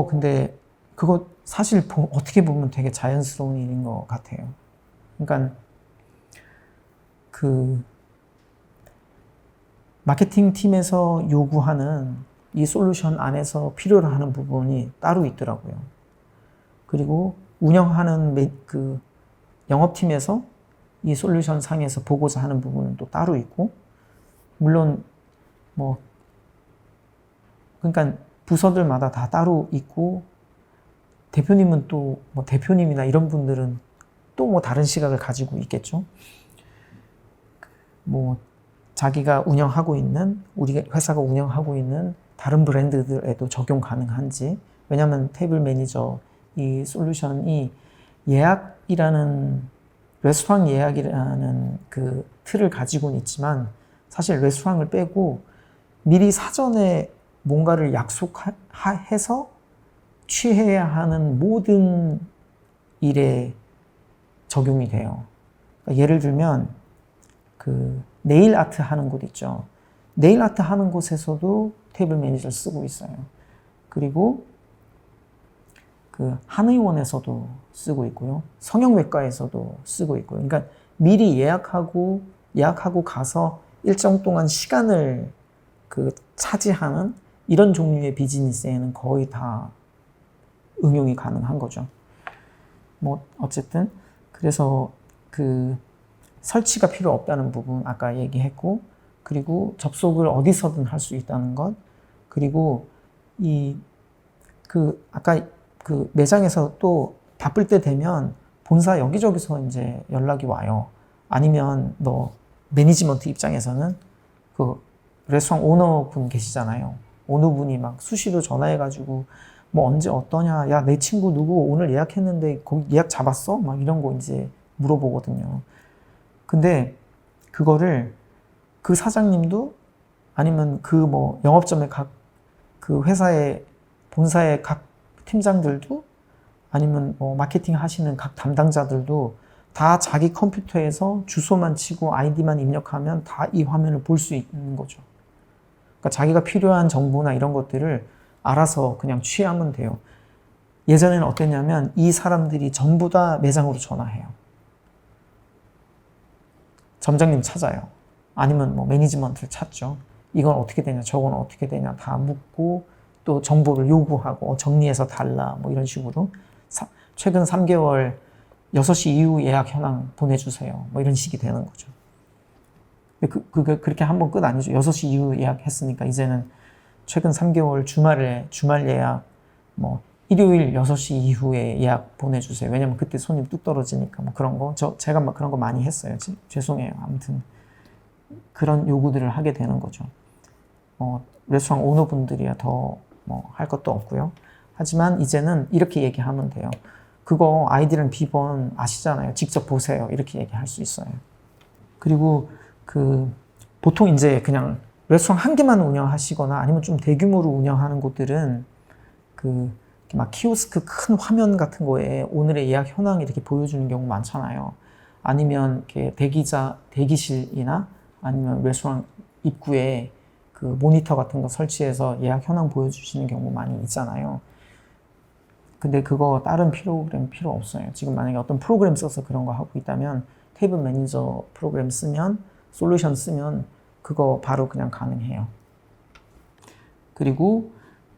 근데 그거 사실 어떻게 보면 되게 자연스러운 일인 것 같아요. 그러니까 마케팅 팀에서 요구하는 이 솔루션 안에서 필요로 하는 부분이 따로 있더라고요. 그리고 운영하는 영업팀에서 이 솔루션 상에서 보고자 하는 부분은 또 따로 있고, 물론 그러니까 부서들마다 다 따로 있고, 대표님은 또 대표님이나 이런 분들은 또 다른 시각을 가지고 있겠죠. 자기가 운영하고 있는, 우리 회사가 운영하고 있는 다른 브랜드들에도 적용 가능한지. 왜냐하면 테이블 매니저 이 솔루션이 레스토랑 예약이라는 그 틀을 가지고는 있지만, 사실 레스토랑을 빼고 미리 사전에 뭔가를 약속해서 취해야 하는 모든 일에 적용이 돼요. 그러니까 예를 들면 네일 아트 하는 곳 있죠. 네일 아트 하는 곳에서도 테이블 매니저를 쓰고 있어요. 그리고 한의원에서도 쓰고 있고요. 성형외과에서도 쓰고 있고요. 그러니까 미리 예약하고 가서 일정 동안 시간을 차지하는 이런 종류의 비즈니스에는 거의 다 응용이 가능한 거죠. 어쨌든 그래서 설치가 필요 없다는 부분 아까 얘기했고, 그리고 접속을 어디서든 할 수 있다는 것, 그리고 아까 매장에서 또 바쁠 때 되면 본사 여기저기서 이제 연락이 와요. 아니면 매니지먼트 입장에서는 레스토랑 오너분 계시잖아요. 어느 분이 막 수시로 전화해가지고 뭐 언제 어떠냐, 야, 내 친구 누구 오늘 예약했는데 거기 예약 잡았어? 막 이런 거 이제 물어보거든요. 근데 그거를 그 사장님도 아니면 그 뭐 영업점의 각 그 회사의 본사의 각 팀장들도 아니면 뭐 마케팅 하시는 각 담당자들도 다 자기 컴퓨터에서 주소만 치고 아이디만 입력하면 다 이 화면을 볼 수 있는 거죠. 그러니까 자기가 필요한 정보나 이런 것들을 알아서 그냥 취하면 돼요. 예전에는 어땠냐면 이 사람들이 전부 다 매장으로 전화해요. 점장님 찾아요. 아니면 뭐 매니지먼트를 찾죠. 이건 어떻게 되냐, 저건 어떻게 되냐 다 묻고 또 정보를 요구하고 정리해서 달라 뭐 이런 식으로 최근 3개월 6시 이후 예약 현황 보내주세요. 뭐 이런 식이 되는 거죠. 그렇게 한 번 끝 아니죠. 6시 이후 예약했으니까 이제는 최근 3개월 주말 예약 뭐 일요일 6시 이후에 예약 보내주세요. 왜냐면 그때 손님 뚝 떨어지니까 뭐 그런 거. 제가 막 그런 거 많이 했어요. 죄송해요. 아무튼 그런 요구들을 하게 되는 거죠. 레스토랑 오너분들이야 더 뭐 할 것도 없고요. 하지만 이제는 이렇게 얘기하면 돼요. 그거 아이디랑 비번 아시잖아요. 직접 보세요. 이렇게 얘기할 수 있어요. 그리고 보통 이제 그냥 레스토랑 한 개만 운영하시거나 아니면 좀 대규모로 운영하는 곳들은 막 키오스크 큰 화면 같은 거에 오늘의 예약 현황 이렇게 보여주는 경우 많잖아요. 아니면 이렇게 대기실이나 아니면 레스토랑 입구에 그 모니터 같은 거 설치해서 예약 현황 보여주시는 경우 많이 있잖아요. 근데 그거 다른 프로그램 필요 없어요. 지금 만약에 어떤 프로그램 써서 그런 거 하고 있다면 테이블 매니저 프로그램 쓰면 솔루션 쓰면 그거 바로 그냥 가능해요. 그리고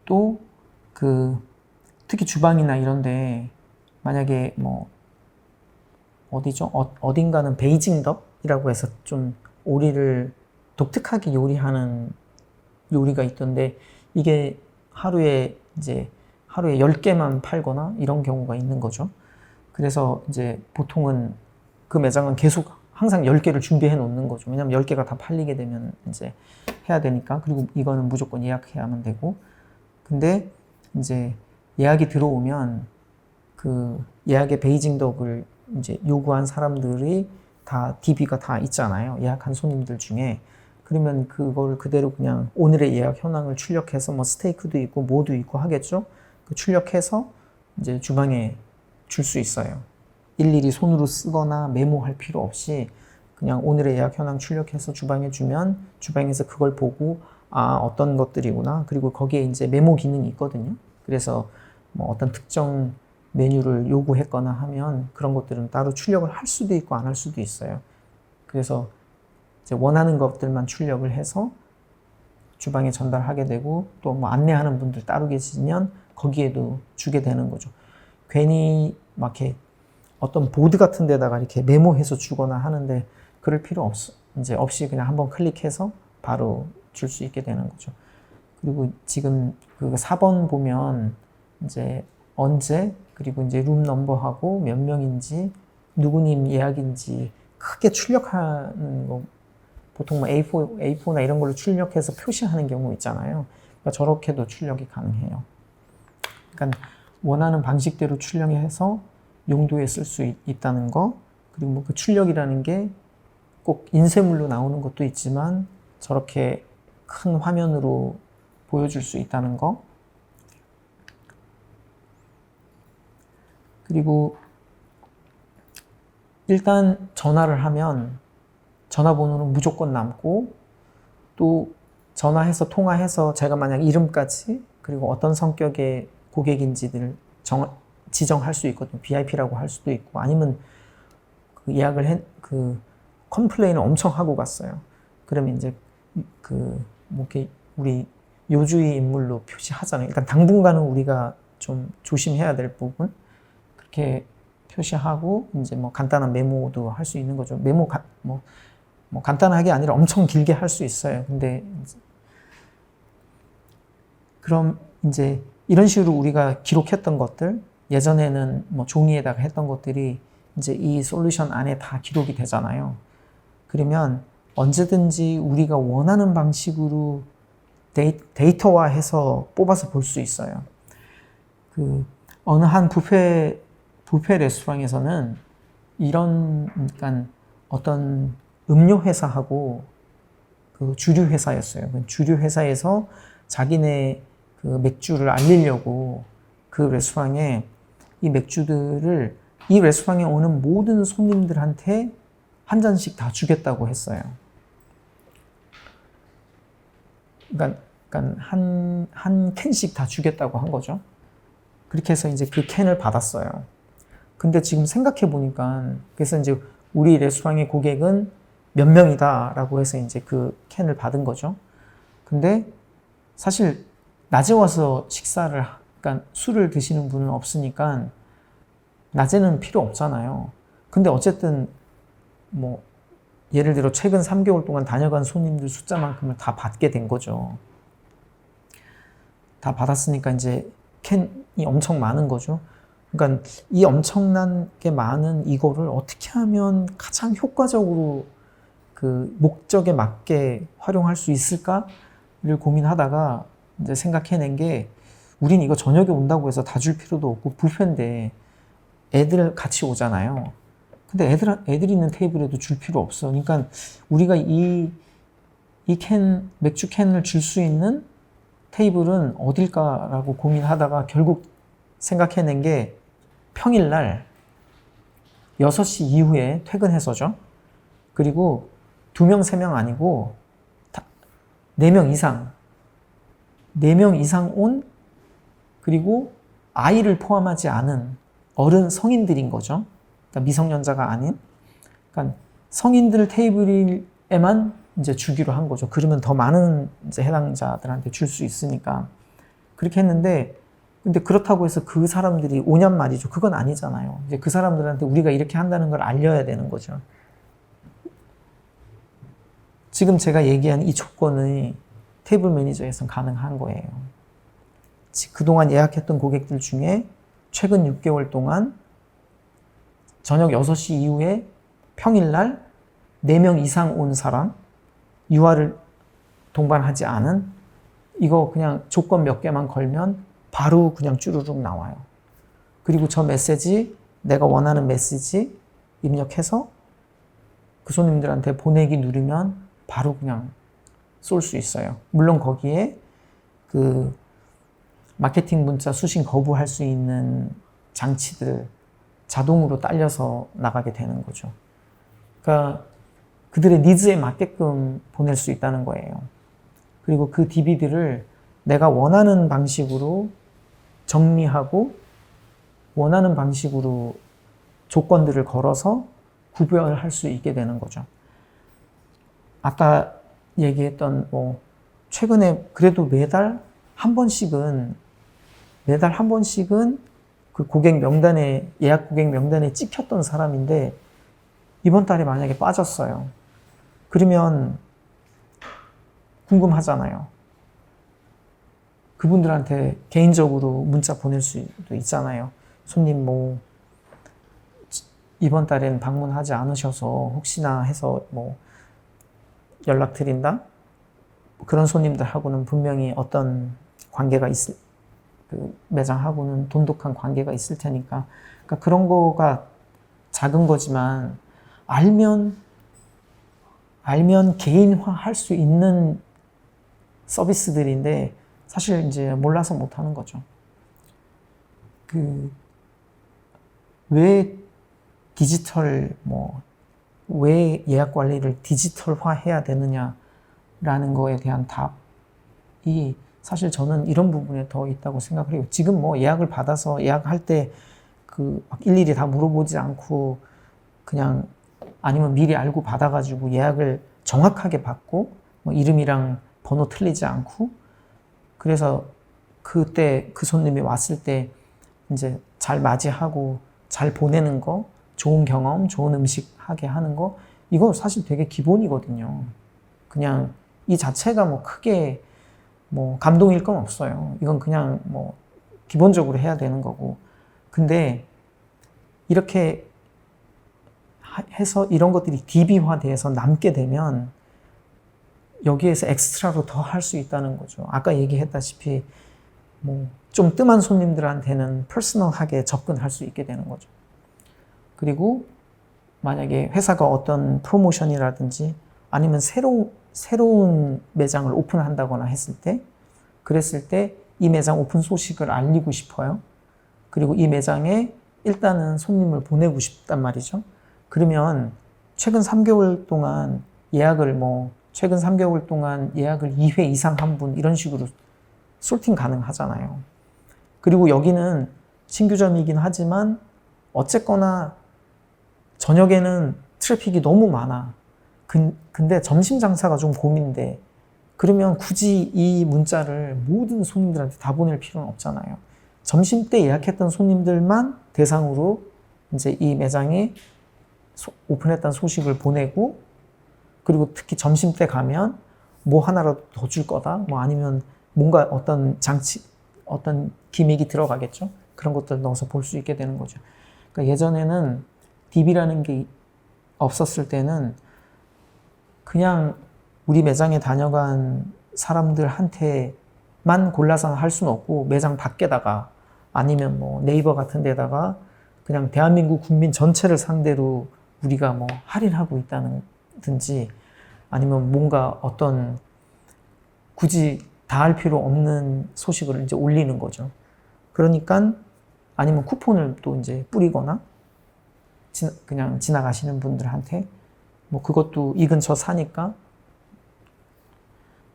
또 특히 주방이나 이런데 만약에 뭐 어디죠? 어딘가는 베이징 덕이라고 해서 좀 오리를 독특하게 요리하는 요리가 있던데 이게 하루에 10개만 팔거나 이런 경우가 있는 거죠. 그래서 이제 보통은 그 매장은 계속 항상 10개를 준비해 놓는 거죠. 왜냐면 10개가 다 팔리게 되면 이제 해야 되니까. 그리고 이거는 무조건 예약해야만 되고. 근데 이제 예약이 들어오면 그 예약의 베이징 덕을 이제 요구한 사람들이 다 DB가 다 있잖아요. 예약한 손님들 중에. 그러면 그걸 그대로 그냥 오늘의 예약 현황을 출력해서 뭐 스테이크도 있고 뭐도 있고 하겠죠. 출력해서 이제 주방에 줄 수 있어요. 일일이 손으로 쓰거나 메모할 필요 없이 그냥 오늘의 예약 현황 출력해서 주방에 주면 주방에서 그걸 보고 어떤 것들이구나. 그리고 거기에 이제 메모 기능이 있거든요. 그래서 뭐 어떤 특정 메뉴를 요구했거나 하면 그런 것들은 따로 출력을 할 수도 있고 안 할 수도 있어요. 그래서 이제 원하는 것들만 출력을 해서 주방에 전달하게 되고 또 뭐 안내하는 분들 따로 계시면 거기에도 주게 되는 거죠. 괜히 막 이렇게 어떤 보드 같은 데다가 이렇게 메모해서 주거나 하는데 그럴 필요 없이 그냥 한번 클릭해서 바로 줄 수 있게 되는 거죠. 그리고 지금 그 4번 보면 이제 언제 그리고 이제 룸 넘버하고 몇 명인지 누구님 예약인지 크게 출력하는 거 보통 뭐 A4나 이런 걸로 출력해서 표시하는 경우 있잖아요. 그러니까 저렇게도 출력이 가능해요. 그러니까 원하는 방식대로 출력해서 용도에 쓸 수 있다는 거. 그리고 뭐 그 출력이라는 게 꼭 인쇄물로 나오는 것도 있지만 저렇게 큰 화면으로 보여줄 수 있다는 거. 그리고 일단 전화를 하면 전화번호는 무조건 남고 또 전화해서 통화해서 제가 만약 이름까지 그리고 어떤 성격의 고객인지를 지정할 수 있거든요. VIP라고 할 수도 있고 아니면 그 예약을 컴플레인을 엄청 하고 갔어요. 그러면 이제 뭐 이렇게 우리 요주의 인물로 표시하잖아요. 일단 당분간은 우리가 좀 조심해야 될 부분 그렇게 표시하고 이제 뭐 간단한 메모도 할 수 있는 거죠. 메모 뭐 간단하게 아니라 엄청 길게 할 수 있어요. 근데 그럼 이제 이런 식으로 우리가 기록했던 것들 예전에는 뭐 종이에다가 했던 것들이 이제 이 솔루션 안에 다 기록이 되잖아요. 그러면 언제든지 우리가 원하는 방식으로 데이터화해서 뽑아서 볼 수 있어요. 그 어느 한 뷔페 레스토랑에서는 이런, 그러니까 어떤 음료 회사하고 그 주류 회사였어요. 주류 회사에서 자기네 그 맥주를 알리려고 그 레스토랑에 이 맥주들을 이 레스토랑에 오는 모든 손님들한테 한 잔씩 다 주겠다고 했어요. 그러니까 한 캔씩 다 주겠다고 한 거죠. 그렇게 해서 이제 그 캔을 받았어요. 근데 지금 생각해 보니까, 그래서 이제 우리 레스토랑의 고객은 몇 명이다라고 해서 이제 그 캔을 받은 거죠. 근데 사실 낮에 와서 그러니까 술을 드시는 분은 없으니까 낮에는 필요 없잖아요. 근데 어쨌든 뭐 예를 들어 최근 3개월 동안 다녀간 손님들 숫자만큼을 다 받게 된 거죠. 다 받았으니까 이제 캔이 엄청 많은 거죠. 그러니까 이 엄청나게 많은 이거를 어떻게 하면 가장 효과적으로 그 목적에 맞게 활용할 수 있을까를 고민하다가 이제 생각해낸 게, 우린 이거 저녁에 온다고 해서 다 줄 필요도 없고 뷔페인데 애들 같이 오잖아요. 근데 애들 있는 테이블에도 줄 필요 없어. 그러니까 우리가 맥주 캔을 줄 수 있는 테이블은 어딜까라고 고민하다가 결국 생각해낸 게 평일날 6시 이후에 퇴근해서죠. 그리고 2명, 3명 아니고 4명 이상. 4명 이상 온, 그리고 아이를 포함하지 않은 성인들인 거죠. 그러니까 미성년자가 아닌. 그러니까 성인들 테이블에만 이제 주기로 한 거죠. 그러면 더 많은 이제 해당자들한테 줄 수 있으니까. 그렇게 했는데, 근데 그렇다고 해서 그 사람들이 오냔 말이죠. 그건 아니잖아요. 이제 그 사람들한테 우리가 이렇게 한다는 걸 알려야 되는 거죠. 지금 제가 얘기한 이 조건이 테이블 매니저에서는 가능한 거예요. 그동안 예약했던 고객들 중에 최근 6개월 동안 저녁 6시 이후에 평일날 4명 이상 온 사람, 유아를 동반하지 않은, 이거 그냥 조건 몇 개만 걸면 바로 그냥 쭈루룩 나와요. 그리고 저 메시지, 내가 원하는 메시지 입력해서 그 손님들한테 보내기 누르면 바로 그냥 쏠 수 있어요. 물론 거기에 그 마케팅 문자 수신 거부할 수 있는 장치들 자동으로 딸려서 나가게 되는 거죠. 그러니까 그들의 니즈에 맞게끔 보낼 수 있다는 거예요. 그리고 그 DB들을 내가 원하는 방식으로 정리하고 원하는 방식으로 조건들을 걸어서 구별할 수 있게 되는 거죠. 아까 얘기했던 최근에 그래도 매달 한 번씩은 그 예약 고객 명단에 찍혔던 사람인데 이번 달에 만약에 빠졌어요. 그러면 궁금하잖아요. 그분들한테 개인적으로 문자 보낼 수도 있잖아요. 손님 이번 달엔 방문하지 않으셔서 혹시나 해서 연락드린다? 그런 손님들하고는 분명히 어떤 관계가 그 매장하고는 돈독한 관계가 있을 테니까. 그러니까 그런 거가 작은 거지만 알면 개인화할 수 있는 서비스들인데 사실 이제 몰라서 못 하는 거죠. 왜 왜 예약 관리를 디지털화 해야 되느냐라는 거에 대한 답이 사실 저는 이런 부분에 더 있다고 생각을 해요. 지금 예약을 받아서 예약할 때 막 일일이 다 물어보지 않고 그냥 아니면 미리 알고 받아가지고 예약을 정확하게 받고 이름이랑 번호 틀리지 않고 그래서 그때 그 손님이 왔을 때 이제 잘 맞이하고 잘 보내는 거, 좋은 경험, 좋은 음식 하게 하는 거, 이거 사실 되게 기본이거든요. 그냥 이 자체가 크게 감동일 건 없어요. 이건 그냥 기본적으로 해야 되는 거고. 근데 이렇게 해서 이런 것들이 DB화돼서 남게 되면 여기에서 엑스트라로 더 할 수 있다는 거죠. 아까 얘기했다시피 뭐 좀 뜸한 손님들한테는 퍼스널하게 접근할 수 있게 되는 거죠. 그리고 만약에 회사가 어떤 프로모션이라든지 아니면 새로운 매장을 오픈한다거나 했을 때, 그랬을 때 이 매장 오픈 소식을 알리고 싶어요. 그리고 이 매장에 일단은 손님을 보내고 싶단 말이죠. 그러면 최근 3개월 동안 최근 3개월 동안 예약을 2회 이상 한 분, 이런 식으로 소팅 가능하잖아요. 그리고 여기는 신규점이긴 하지만 어쨌거나 저녁에는 트래픽이 너무 많아. 근데 점심 장사가 좀 고민돼. 그러면 굳이 이 문자를 모든 손님들한테 다 보낼 필요는 없잖아요. 점심 때 예약했던 손님들만 대상으로 이제 이 매장에 오픈했다는 소식을 보내고, 그리고 특히 점심 때 가면 뭐 하나라도 더 줄 거다, 뭐 아니면 뭔가 어떤 어떤 기믹이 들어가겠죠. 그런 것들 넣어서 볼 수 있게 되는 거죠. 그러니까 예전에는 DB라는 게 없었을 때는 그냥 우리 매장에 다녀간 사람들한테만 골라서 할 수는 없고, 매장 밖에다가 아니면 뭐 네이버 같은 데다가 그냥 대한민국 국민 전체를 상대로 우리가 뭐 할인하고 있다든지, 아니면 뭔가 어떤 굳이 다 할 필요 없는 소식을 이제 올리는 거죠. 그러니까 아니면 쿠폰을 또 이제 뿌리거나 그냥 지나가시는 분들한테, 뭐 그것도 이 근처 사니까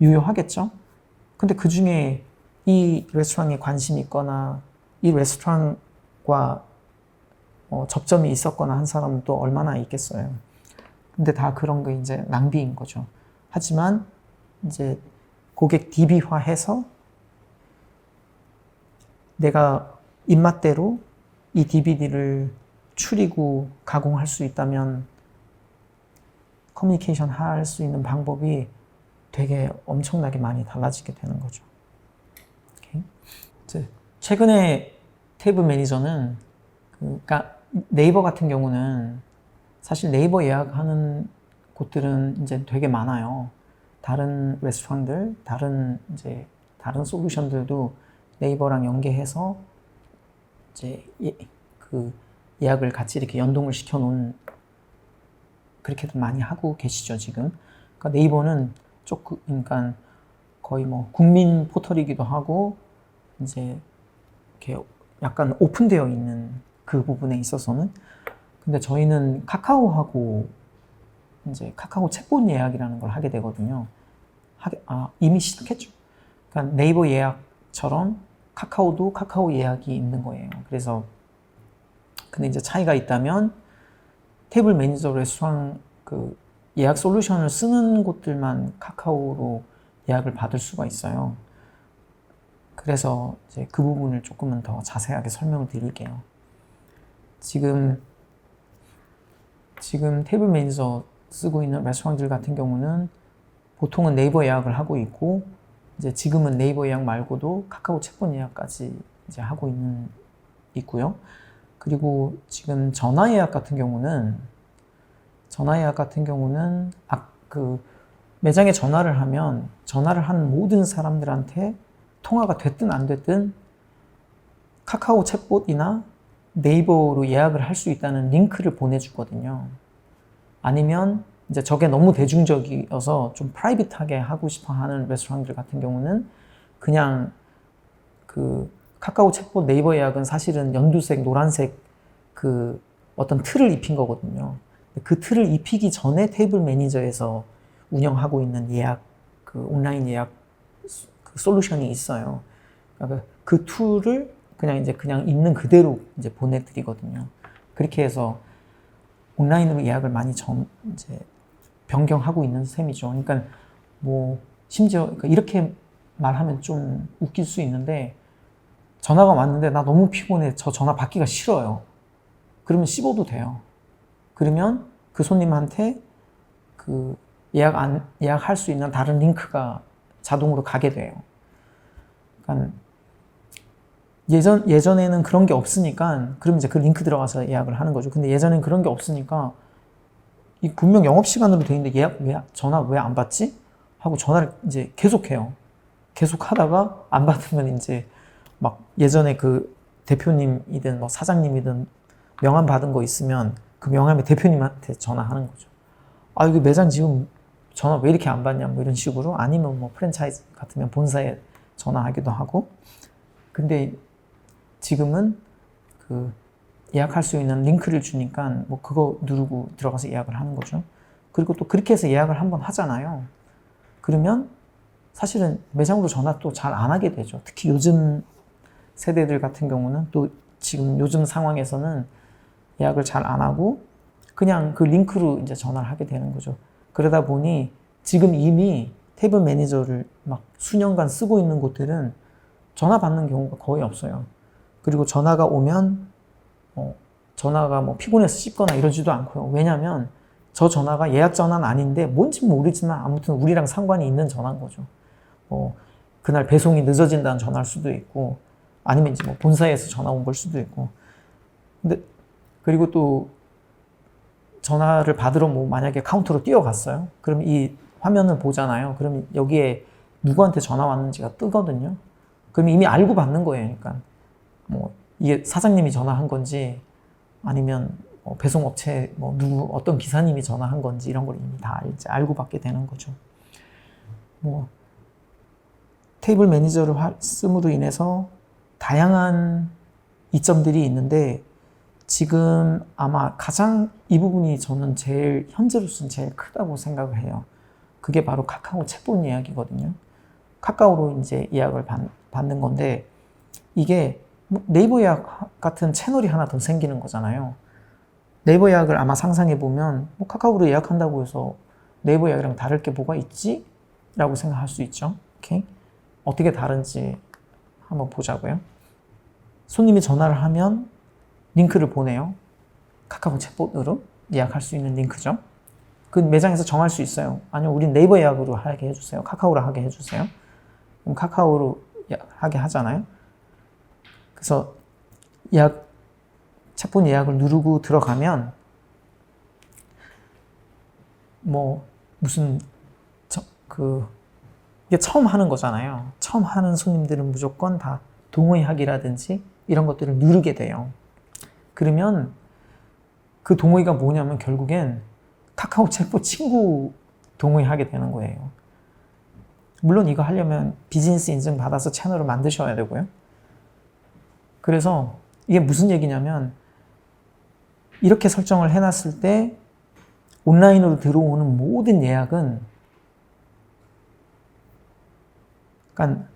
유효하겠죠. 근데 그 중에 이 레스토랑에 관심이 있거나 이 레스토랑과 접점이 있었거나 한 사람은 또 얼마나 있겠어요. 근데 다 그런 게 이제 낭비인 거죠. 하지만 이제 고객 DB화해서 내가 입맛대로 이 DVD를 추리고 가공할 수 있다면 커뮤니케이션 할 수 있는 방법이 되게 엄청나게 많이 달라지게 되는 거죠. 오케이. 이제 최근에 테이블 매니저는 그러니까 네이버 같은 경우는 사실 네이버 예약하는 곳들은 이제 되게 많아요. 다른 레스토랑들, 다른 솔루션들도 네이버랑 연계해서 이제 그 예약을 같이 이렇게 연동을 시켜 놓은, 그렇게도 많이 하고 계시죠, 지금. 그러니까 네이버는 그러니까 거의 뭐 국민 포털이기도 하고, 이제 이렇게 약간 오픈되어 있는 그 부분에 있어서는. 근데 저희는 카카오하고 이제 카카오 챗봇 예약이라는 걸 하게 되거든요. 이미 시작했죠. 그러니까 네이버 예약처럼 카카오도 카카오 예약이 있는 거예요. 그래서 근데 이제 차이가 있다면 테이블 매니저 레스토랑 그 예약 솔루션을 쓰는 곳들만 카카오로 예약을 받을 수가 있어요. 그래서 이제 그 부분을 조금은 더 자세하게 설명을 드릴게요. 지금 테이블 매니저 쓰고 있는 레스토랑들 같은 경우는 보통은 네이버 예약을 하고 있고, 이제 지금은 네이버 예약 말고도 카카오 챗봇 예약까지 이제 하고 있고요. 그리고 지금 전화 예약 같은 경우는 그 매장에 전화를 하면 전화를 한 모든 사람들한테 통화가 됐든 안 됐든 카카오 챗봇이나 네이버로 예약을 할 수 있다는 링크를 보내주거든요. 아니면 이제 저게 너무 대중적이어서 좀 프라이빗하게 하고 싶어 하는 레스토랑들 같은 경우는 그냥 그 카카오 챗봇 네이버 예약은 사실은 연두색, 노란색 그 어떤 틀을 입힌 거거든요. 그 틀을 입히기 전에 테이블 매니저에서 운영하고 있는 예약, 그 온라인 예약 그 솔루션이 있어요. 그러니까 그 툴을 그냥 있는 그대로 이제 보내드리거든요. 그렇게 해서 온라인으로 예약을 많이 이제 변경하고 있는 셈이죠. 그러니까 뭐 심지어 그러니까 이렇게 말하면 좀 웃길 수 있는데, 전화가 왔는데 나 너무 피곤해, 저 전화 받기가 싫어요. 그러면 씹어도 돼요. 그러면 그 손님한테 그 예약할 수 있는 다른 링크가 자동으로 가게 돼요. 그러니까 예전에는 그런 게 없으니까, 그럼 이제 그 링크 들어가서 예약을 하는 거죠. 근데 예전엔 그런 게 없으니까, 분명 영업시간으로 돼 있는데 전화 왜 안 받지? 하고 전화를 이제 계속해요. 계속 하다가 안 받으면 이제 막 예전에 그 대표님이든 뭐 사장님이든 명함 받은 거 있으면 그 명함에 대표님한테 전화하는 거죠. 아, 여기 매장 지금 전화 왜 이렇게 안 받냐, 뭐 이런 식으로. 아니면 뭐 프랜차이즈 같으면 본사에 전화하기도 하고. 근데 지금은 그 예약할 수 있는 링크를 주니까 뭐 그거 누르고 들어가서 예약을 하는 거죠. 그리고 또 그렇게 해서 예약을 한번 하잖아요. 그러면 사실은 매장으로 전화 또 잘 안 하게 되죠. 특히 요즘 세대들 같은 경우는 또 지금 요즘 상황에서는 예약을 잘 안 하고 그냥 그 링크로 이제 전화를 하게 되는 거죠. 그러다 보니 지금 이미 테이블 매니저를 막 수년간 쓰고 있는 곳들은 전화 받는 경우가 거의 없어요. 그리고 전화가 오면 전화가 뭐 피곤해서 씹거나 이러지도 않고요. 왜냐하면 저 전화가 예약 전화는 아닌데 뭔지 모르지만 아무튼 우리랑 상관이 있는 전화인 거죠. 그날 배송이 늦어진다는 전화일 수도 있고 아니면 이제 뭐 본사에서 전화 온 걸 수도 있고. 근데 그리고 또 전화를 받으러 뭐 만약에 카운터로 뛰어갔어요. 그럼 이 화면을 보잖아요. 그럼 여기에 누구한테 전화 왔는지가 뜨거든요. 그럼 이미 알고 받는 거예요. 그러니까 뭐 이게 사장님이 전화한 건지 아니면 뭐 배송업체 뭐 누구 어떤 기사님이 전화한 건지 이런 걸 이미 다 이제 알고 받게 되는 거죠. 뭐 테이블 매니저를 씀으로 인해서 다양한 이점들이 있는데 지금 아마 가장 이 부분이 저는 제일 현재로서는 제일 크다고 생각을 해요. 그게 바로 카카오 챗봇 예약이거든요. 카카오로 이제 예약을 받는 건데 이게 네이버 예약 같은 채널이 하나 더 생기는 거잖아요. 네이버 예약을 아마 상상해 보면 뭐 카카오로 예약한다고 해서 네이버 예약이랑 다를 게 뭐가 있지? 라고 생각할 수 있죠. 오케이? 어떻게 다른지 한번 보자고요. 손님이 전화를 하면 링크를 보내요. 카카오 챗봇으로 예약할 수 있는 링크죠. 그 매장에서 정할 수 있어요. 아니면 우린 네이버 예약으로 하게 해주세요. 카카오로 하게 해주세요. 그럼 카카오로 하게 하잖아요. 그래서 예약, 챗봇 예약을 누르고 들어가면 뭐 무슨 이게 처음 하는 거잖아요. 처음 하는 손님들은 무조건 다 동의하기라든지 이런 것들을 누르게 돼요. 그러면 그 동의가 뭐냐면 결국엔 카카오 챗봇 친구 동의하게 되는 거예요. 물론 이거 하려면 비즈니스 인증 받아서 채널을 만드셔야 되고요. 그래서 이게 무슨 얘기냐면 이렇게 설정을 해놨을 때 온라인으로 들어오는 모든 예약은 그러니까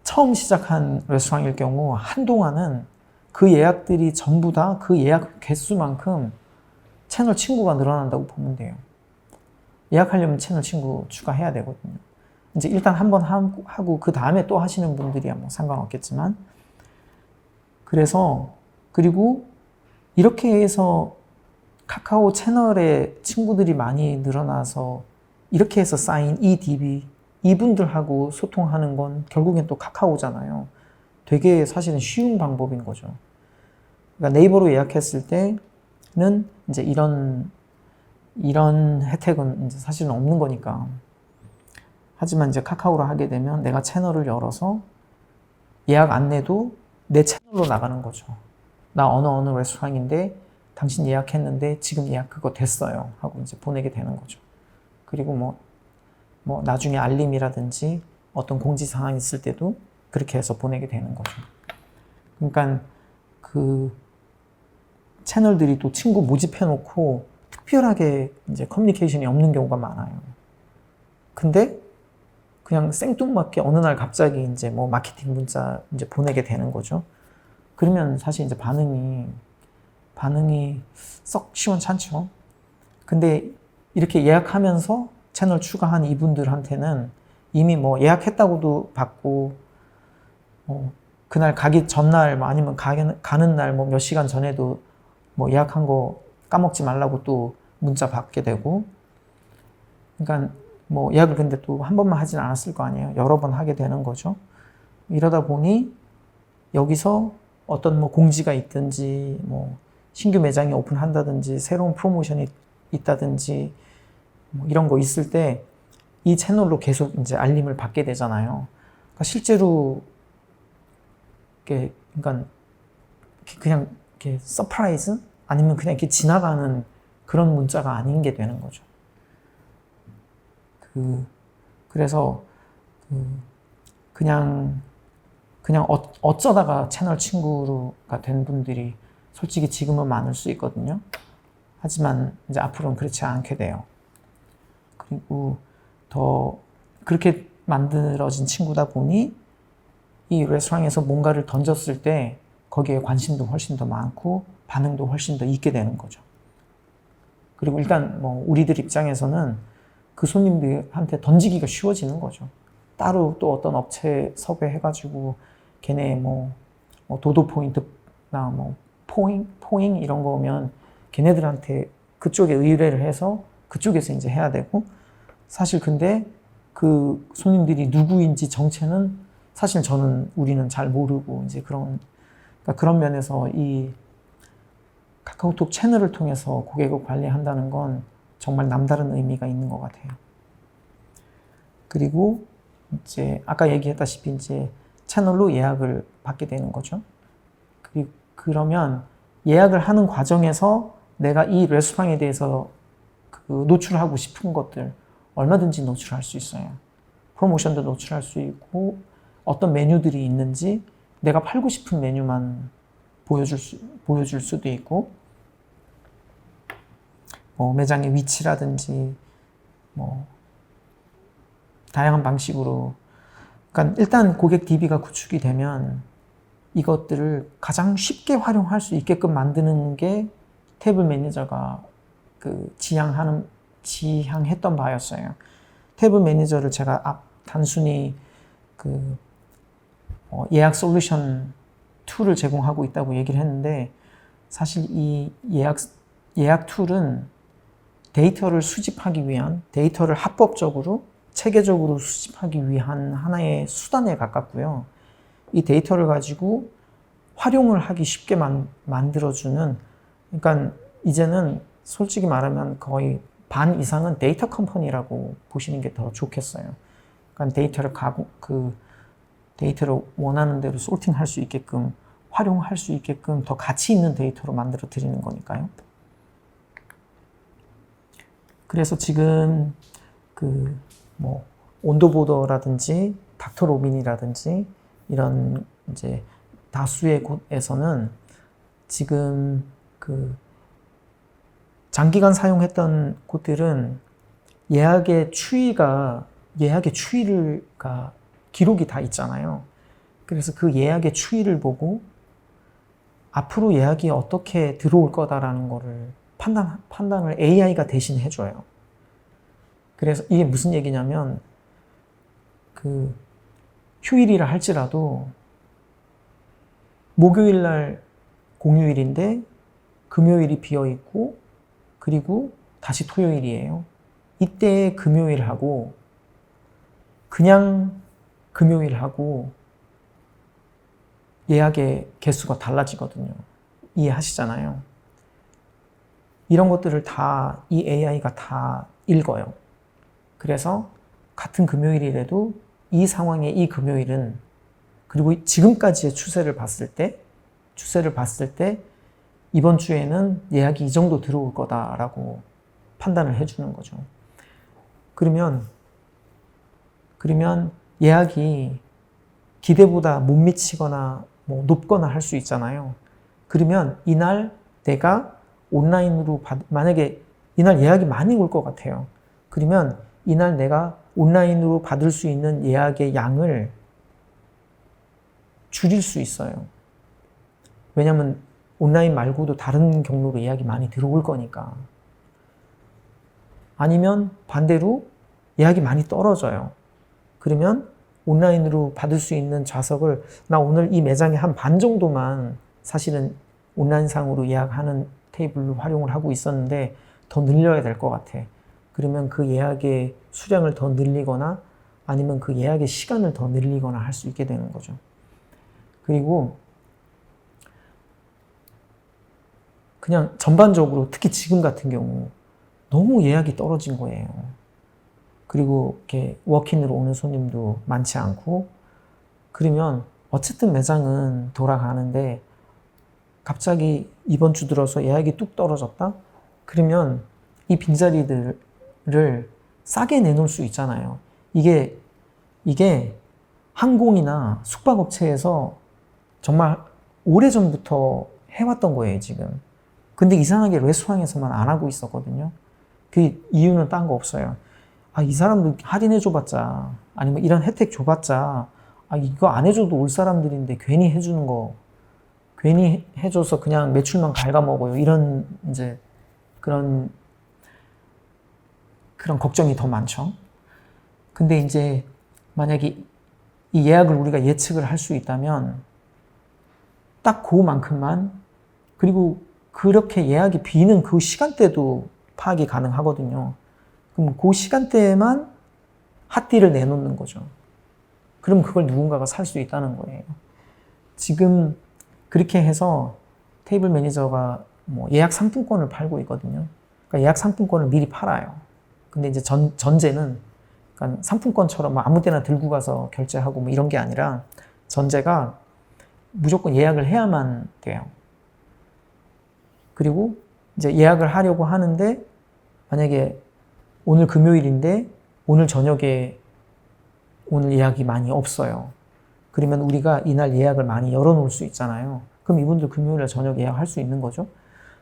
처음 시작한 레스토랑일 경우 한동안은 그 예약들이 전부 다 그 예약 개수만큼 채널 친구가 늘어난다고 보면 돼요. 예약하려면 채널 친구 추가해야 되거든요. 이제 일단 한번 하고 그 다음에 또 하시는 분들이야 뭐 상관없겠지만 그래서 그리고 이렇게 해서 카카오 채널에 친구들이 많이 늘어나서 이렇게 해서 쌓인 EDB 이분들하고 소통하는 건 결국엔 또 카카오잖아요. 되게 사실은 쉬운 방법인 거죠. 그러니까 네이버로 예약했을 때는 이제 이런 혜택은 이제 사실은 없는 거니까. 하지만 이제 카카오로 하게 되면 내가 채널을 열어서 예약 안내도 내 채널로 나가는 거죠. 나 어느 레스토랑인데 당신 예약했는데 지금 예약 그거 됐어요 하고 이제 보내게 되는 거죠. 그리고 뭐 나중에 알림이라든지 어떤 공지사항 있을 때도 그렇게 해서 보내게 되는 거죠. 그러니까 그 채널들이 또 친구 모집해놓고 특별하게 이제 커뮤니케이션이 없는 경우가 많아요. 근데 그냥 생뚱맞게 어느 날 갑자기 이제 뭐 마케팅 문자 이제 보내게 되는 거죠. 그러면 사실 이제 반응이 썩 시원찮죠. 근데 이렇게 예약하면서 채널 추가한 이분들한테는 이미 뭐 예약했다고도 받고 그날 가기 전날 아니면 가는 날 뭐 몇 시간 전에도 뭐 예약한 거 까먹지 말라고 또 문자 받게 되고 그러니까 뭐 예약을 근데 또 한 번만 하진 않았을 거 아니에요. 여러 번 하게 되는 거죠. 이러다 보니 여기서 어떤 뭐 공지가 있든지 뭐 신규 매장이 오픈한다든지 새로운 프로모션이 있다든지 뭐 이런 거 있을 때 이 채널로 계속 이제 알림을 받게 되잖아요. 그러니까 실제로 그러니까 그냥 이렇게 서프라이즈 아니면 그냥 이렇게 지나가는 그런 문자가 아닌 게 되는 거죠. 그래서 그냥 어쩌다가 채널 친구가 된 분들이 솔직히 지금은 많을 수 있거든요. 하지만 이제 앞으로는 그렇지 않게 돼요. 그리고 더 그렇게 만들어진 친구다 보니 이 레스토랑에서 뭔가를 던졌을 때 거기에 관심도 훨씬 더 많고 반응도 훨씬 더 있게 되는 거죠. 그리고 일단 뭐 우리들 입장에서는 그 손님들한테 던지기가 쉬워지는 거죠. 따로 또 어떤 업체 섭외해가지고 걔네 뭐 도도 포인트나 뭐 포잉 이런 거 오면 걔네들한테 그쪽에 의뢰를 해서 그쪽에서 이제 해야 되고, 사실 근데 그 손님들이 누구인지 정체는 사실 우리는 잘 모르고 이제 그러니까 그런 면에서 이 카카오톡 채널을 통해서 고객을 관리한다는 건 정말 남다른 의미가 있는 것 같아요. 그리고 이제 아까 얘기했다시피 이제 채널로 예약을 받게 되는 거죠. 그러면 예약을 하는 과정에서 내가 이 레스토랑에 대해서 노출하고 싶은 것들 얼마든지 노출할 수 있어요. 프로모션도 노출할 수 있고 어떤 메뉴들이 있는지 내가 팔고 싶은 메뉴만 보여줄 수도 있고, 뭐 매장의 위치라든지 뭐 다양한 방식으로, 그러니까 일단 고객 DB가 구축이 되면 이것들을 가장 쉽게 활용할 수 있게끔 만드는 게 테이블 매니저가 지향했던 바였어요. 테이블 매니저를 제가 단순히 예약 솔루션 툴을 제공하고 있다고 얘기를 했는데, 사실 이 예약 툴은 데이터를 수집하기 위한, 데이터를 합법적으로 체계적으로 수집하기 위한 하나의 수단에 가깝고요. 이 데이터를 가지고 활용을 하기 쉽게 만들어주는, 그러니까 이제는 솔직히 말하면 거의 반 이상은 데이터 컴퍼니라고 보시는 게 더 좋겠어요. 그러니까 데이터를 원하는 대로 소팅할 수 있게끔, 활용할 수 있게끔 더 가치 있는 데이터로 만들어 드리는 거니까요. 그래서 지금 뭐 온도보더라든지 닥터로빈이라든지 이런 이제 다수의 곳에서는 지금 장기간 사용했던 곳들은 예약의 추이가 기록이 다 있잖아요. 그래서 그 예약의 추이를 보고 앞으로 예약이 어떻게 들어올 거다라는 거를 판단을 AI가 대신 해줘요. 그래서 이게 무슨 얘기냐면, 휴일이라 할지라도 목요일 날 공휴일인데 금요일이 비어 있고 그리고 다시 토요일이에요. 이때 금요일하고 그냥 금요일하고 예약의 개수가 달라지거든요. 이해하시잖아요. 이런 것들을 다 이 AI가 다 읽어요. 그래서 같은 금요일이라도 이 상황의 이 금요일은, 그리고 지금까지의 추세를 봤을 때 이번 주에는 예약이 이 정도 들어올 거다라고 판단을 해주는 거죠. 그러면 예약이 기대보다 못 미치거나 뭐 높거나 할 수 있잖아요. 그러면 이날 내가 온라인으로 만약에 이날 예약이 많이 올 것 같아요. 그러면 이날 내가 온라인으로 받을 수 있는 예약의 양을 줄일 수 있어요. 왜냐면 온라인 말고도 다른 경로로 예약이 많이 들어올 거니까. 아니면 반대로 예약이 많이 떨어져요. 그러면 온라인으로 받을 수 있는 좌석을, 나 오늘 이 매장에 한 반 정도만 사실은 온라인상으로 예약하는 테이블로 활용을 하고 있었는데 더 늘려야 될 것 같아. 그러면 그 예약의 수량을 더 늘리거나 아니면 그 예약의 시간을 더 늘리거나 할 수 있게 되는 거죠. 그리고 그냥 전반적으로 특히 지금 같은 경우 너무 예약이 떨어진 거예요. 그리고 이렇게 워킹으로 오는 손님도 많지 않고, 그러면 어쨌든 매장은 돌아가는데 갑자기 이번 주 들어서 예약이 뚝 떨어졌다? 그러면 이 빈자리들을 싸게 내놓을 수 있잖아요. 이게 항공이나 숙박업체에서 정말 오래전부터 해왔던 거예요, 지금. 근데 이상하게 레스토랑에서만 안 하고 있었거든요. 그 이유는 딴 거 없어요. 아, 이 사람들 할인해줘봤자, 아니면 이런 혜택 줘봤자, 아, 이거 안 해줘도 올 사람들인데 괜히 해주는 거, 괜히 해줘서 그냥 매출만 갉아먹어요. 이런, 이제, 그런 걱정이 더 많죠. 근데 이제, 만약에 이 예약을 우리가 예측을 할 수 있다면, 딱 그만큼만, 그리고 그렇게 예약이 비는 그 시간대도 파악이 가능하거든요. 그럼 그 시간대에만 핫딜을 내놓는 거죠. 그럼 그걸 누군가가 살 수 있다는 거예요. 지금 그렇게 해서 테이블 매니저가 뭐 예약 상품권을 팔고 있거든요. 그러니까 예약 상품권을 미리 팔아요. 근데 이제 전제는, 그러니까 상품권처럼 뭐 아무 때나 들고 가서 결제하고 뭐 이런 게 아니라, 전제가 무조건 예약을 해야만 돼요. 그리고 이제 예약을 하려고 하는데, 만약에 오늘 금요일인데 오늘 저녁에 오늘 예약이 많이 없어요. 그러면 우리가 이날 예약을 많이 열어놓을 수 있잖아요. 그럼 이분들 금요일에 저녁 예약할 수 있는 거죠.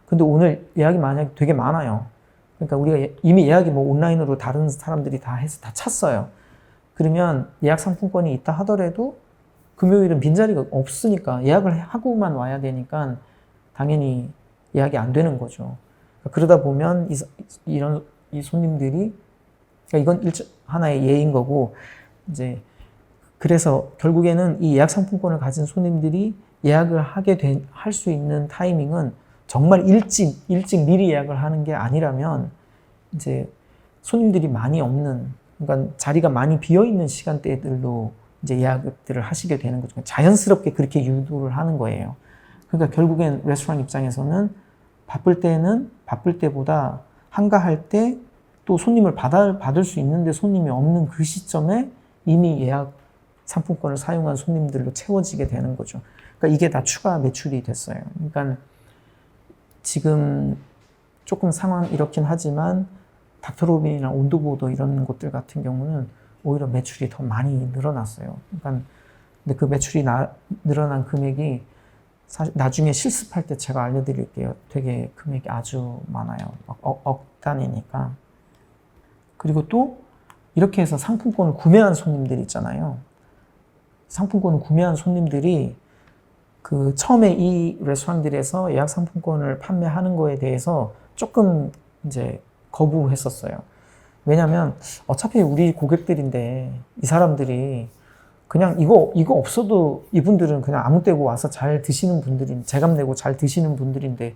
근데 오늘 예약이 만약에 되게 많아요. 그러니까 우리가 이미 예약이 뭐 온라인으로 다른 사람들이 다 해서 다 찼어요. 그러면 예약 상품권이 있다 하더라도 금요일은 빈자리가 없으니까 예약을 하고만 와야 되니까 당연히 예약이 안 되는 거죠. 그러다 보면 이 손님들이, 그러니까 이건 하나의 예인 거고, 이제 그래서 결국에는 이 예약 상품권을 가진 손님들이 예약을 할 수 있는 타이밍은 정말 일찍 미리 예약을 하는 게 아니라면, 이제 손님들이 많이 없는, 그러니까 자리가 많이 비어 있는 시간대들로 이제 예약들을 하시게 되는 거죠. 자연스럽게 그렇게 유도를 하는 거예요. 그러니까 결국엔 레스토랑 입장에서는 바쁠 때는 바쁠 때보다 한가할 때 또 손님을 받을 수 있는데 손님이 없는 그 시점에 이미 예약 상품권을 사용한 손님들로 채워지게 되는 거죠. 그러니까 이게 다 추가 매출이 됐어요. 그러니까 지금 조금 상황 이렇긴 하지만 닥터로빈이나 온도보도 이런 곳들 같은 경우는 오히려 매출이 더 많이 늘어났어요. 그러니까 근데 그 매출이 늘어난 금액이 사실 나중에 실습할 때 제가 알려드릴게요. 되게 금액이 아주 많아요. 막 억 단위니까. 그리고 또 이렇게 해서 상품권을 구매한 손님들 있잖아요. 상품권을 구매한 손님들이 그 처음에 이 레스토랑들에서 예약 상품권을 판매하는 거에 대해서 조금 이제 거부했었어요. 왜냐면 어차피 우리 고객들인데 이 사람들이 그냥 이거 없어도 이분들은 그냥 아무 때고 와서 잘 드시는 분들인, 제값 내고 잘 드시는 분들인데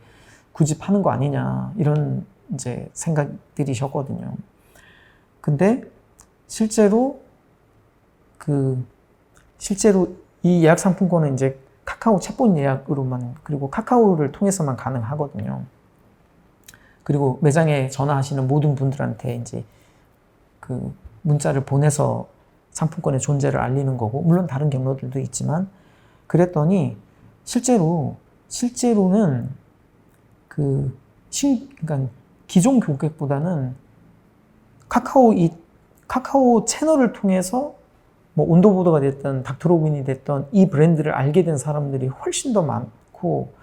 굳이 파는 거 아니냐, 이런 이제 생각들이셨거든요. 근데 실제로 이 예약 상품권은 이제 카카오 챗봇 예약으로만, 그리고 카카오를 통해서만 가능하거든요. 그리고 매장에 전화하시는 모든 분들한테 이제 그 문자를 보내서 상품권의 존재를 알리는 거고, 물론 다른 경로들도 있지만, 그랬더니 실제로는 그러니까 기존 고객보다는 카카오 채널을 통해서 뭐 온도보드가 됐든 닥터로빈이 됐든 이 브랜드를 알게 된 사람들이 훨씬 더 많고,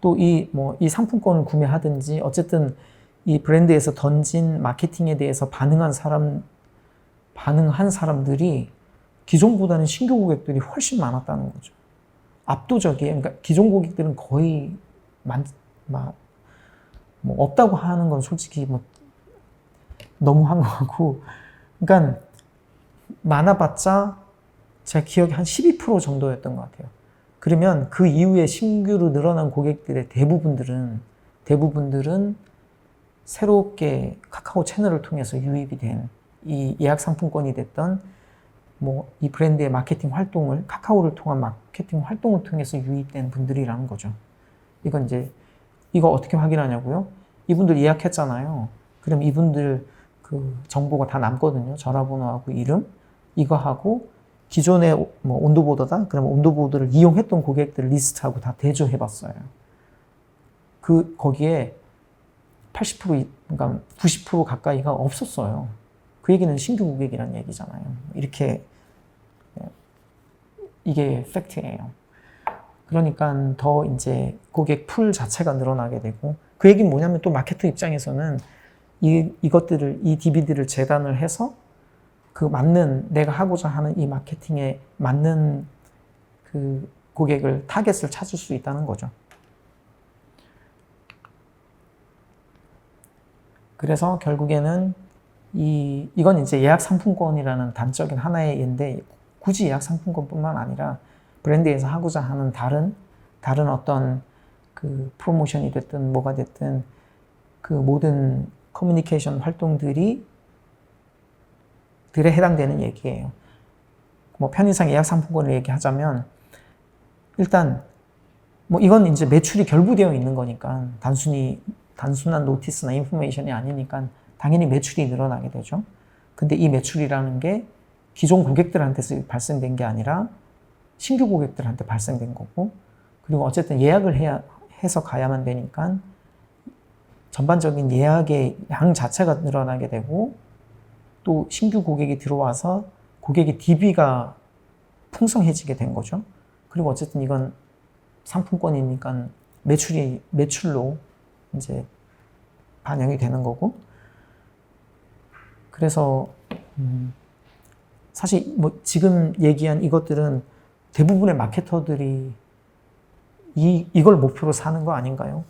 또 이 상품권을 구매하든지 어쨌든 이 브랜드에서 던진 마케팅에 대해서 반응한 사람들이 기존보다는 신규 고객들이 훨씬 많았다는 거죠. 압도적이에요. 그러니까 기존 고객들은 거의 없다고 하는 건 솔직히 너무한 것 같고, 그러니까 많아봤자 제 기억에 한 12% 정도였던 것 같아요. 그러면 그 이후에 신규로 늘어난 고객들의 대부분들은 새롭게 카카오 채널을 통해서 유입이 된, 이 예약 상품권이 됐던 이 브랜드의 마케팅 활동을, 카카오를 통한 마케팅 활동을 통해서 유입된 분들이라는 거죠. 이거 어떻게 확인하냐고요? 이분들 예약했잖아요. 그럼 이분들 그 정보가 다 남거든요. 전화번호하고 이름 이거 하고 기존의 뭐 온도보드다. 그러면 온도보드를 이용했던 고객들 리스트하고 다 대조해봤어요. 그 거기에 80% 그러니까 90% 가까이가 없었어요. 그 얘기는 신규 고객이라는 얘기잖아요. 이렇게 이게 팩트예요. 그러니까 더 이제 고객 풀 자체가 늘어나게 되고 그 얘기는 뭐냐면 또 마케터 입장에서는 이것들을 이 DB들을 재단을 해서 그 맞는 내가 하고자 하는 이 마케팅에 맞는 그 고객을 타겟을 찾을 수 있다는 거죠. 그래서 결국에는 이건 이제 예약 상품권이라는 단적인 하나의 예인데 굳이 예약 상품권뿐만 아니라 브랜드에서 하고자 하는 다른 어떤 그 프로모션이 됐든 뭐가 됐든 그 모든 커뮤니케이션 활동들이 들에 해당되는 얘기예요. 뭐 편의상 예약 상품권을 얘기하자면 일단 뭐 이건 이제 매출이 결부되어 있는 거니까 단순한 노티스나 인포메이션이 아니니까 당연히 매출이 늘어나게 되죠. 근데 이 매출이라는 게 기존 고객들한테서 발생된 게 아니라 신규 고객들한테 발생된 거고 그리고 어쨌든 예약을 해서 가야만 되니까 전반적인 예약의 양 자체가 늘어나게 되고 또 신규 고객이 들어와서 고객의 DB가 풍성해지게 된 거죠. 그리고 어쨌든 이건 상품권이니까 매출로 이제 반영이 되는 거고 그래서 사실 뭐 지금 얘기한 이것들은 대부분의 마케터들이 이걸 목표로 사는 거 아닌가요?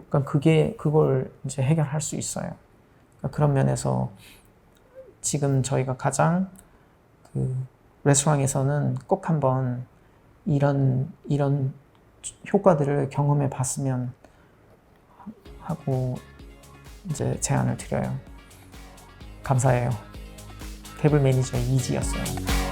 그러니까 그걸 이제 해결할 수 있어요. 그러니까 그런 면에서 지금 저희가 가장 그 레스토랑에서는 꼭 한번 이런 효과들을 경험해 봤으면 하고 이제 제안을 드려요. 감사해요. 테이블 매니저 이지였어요.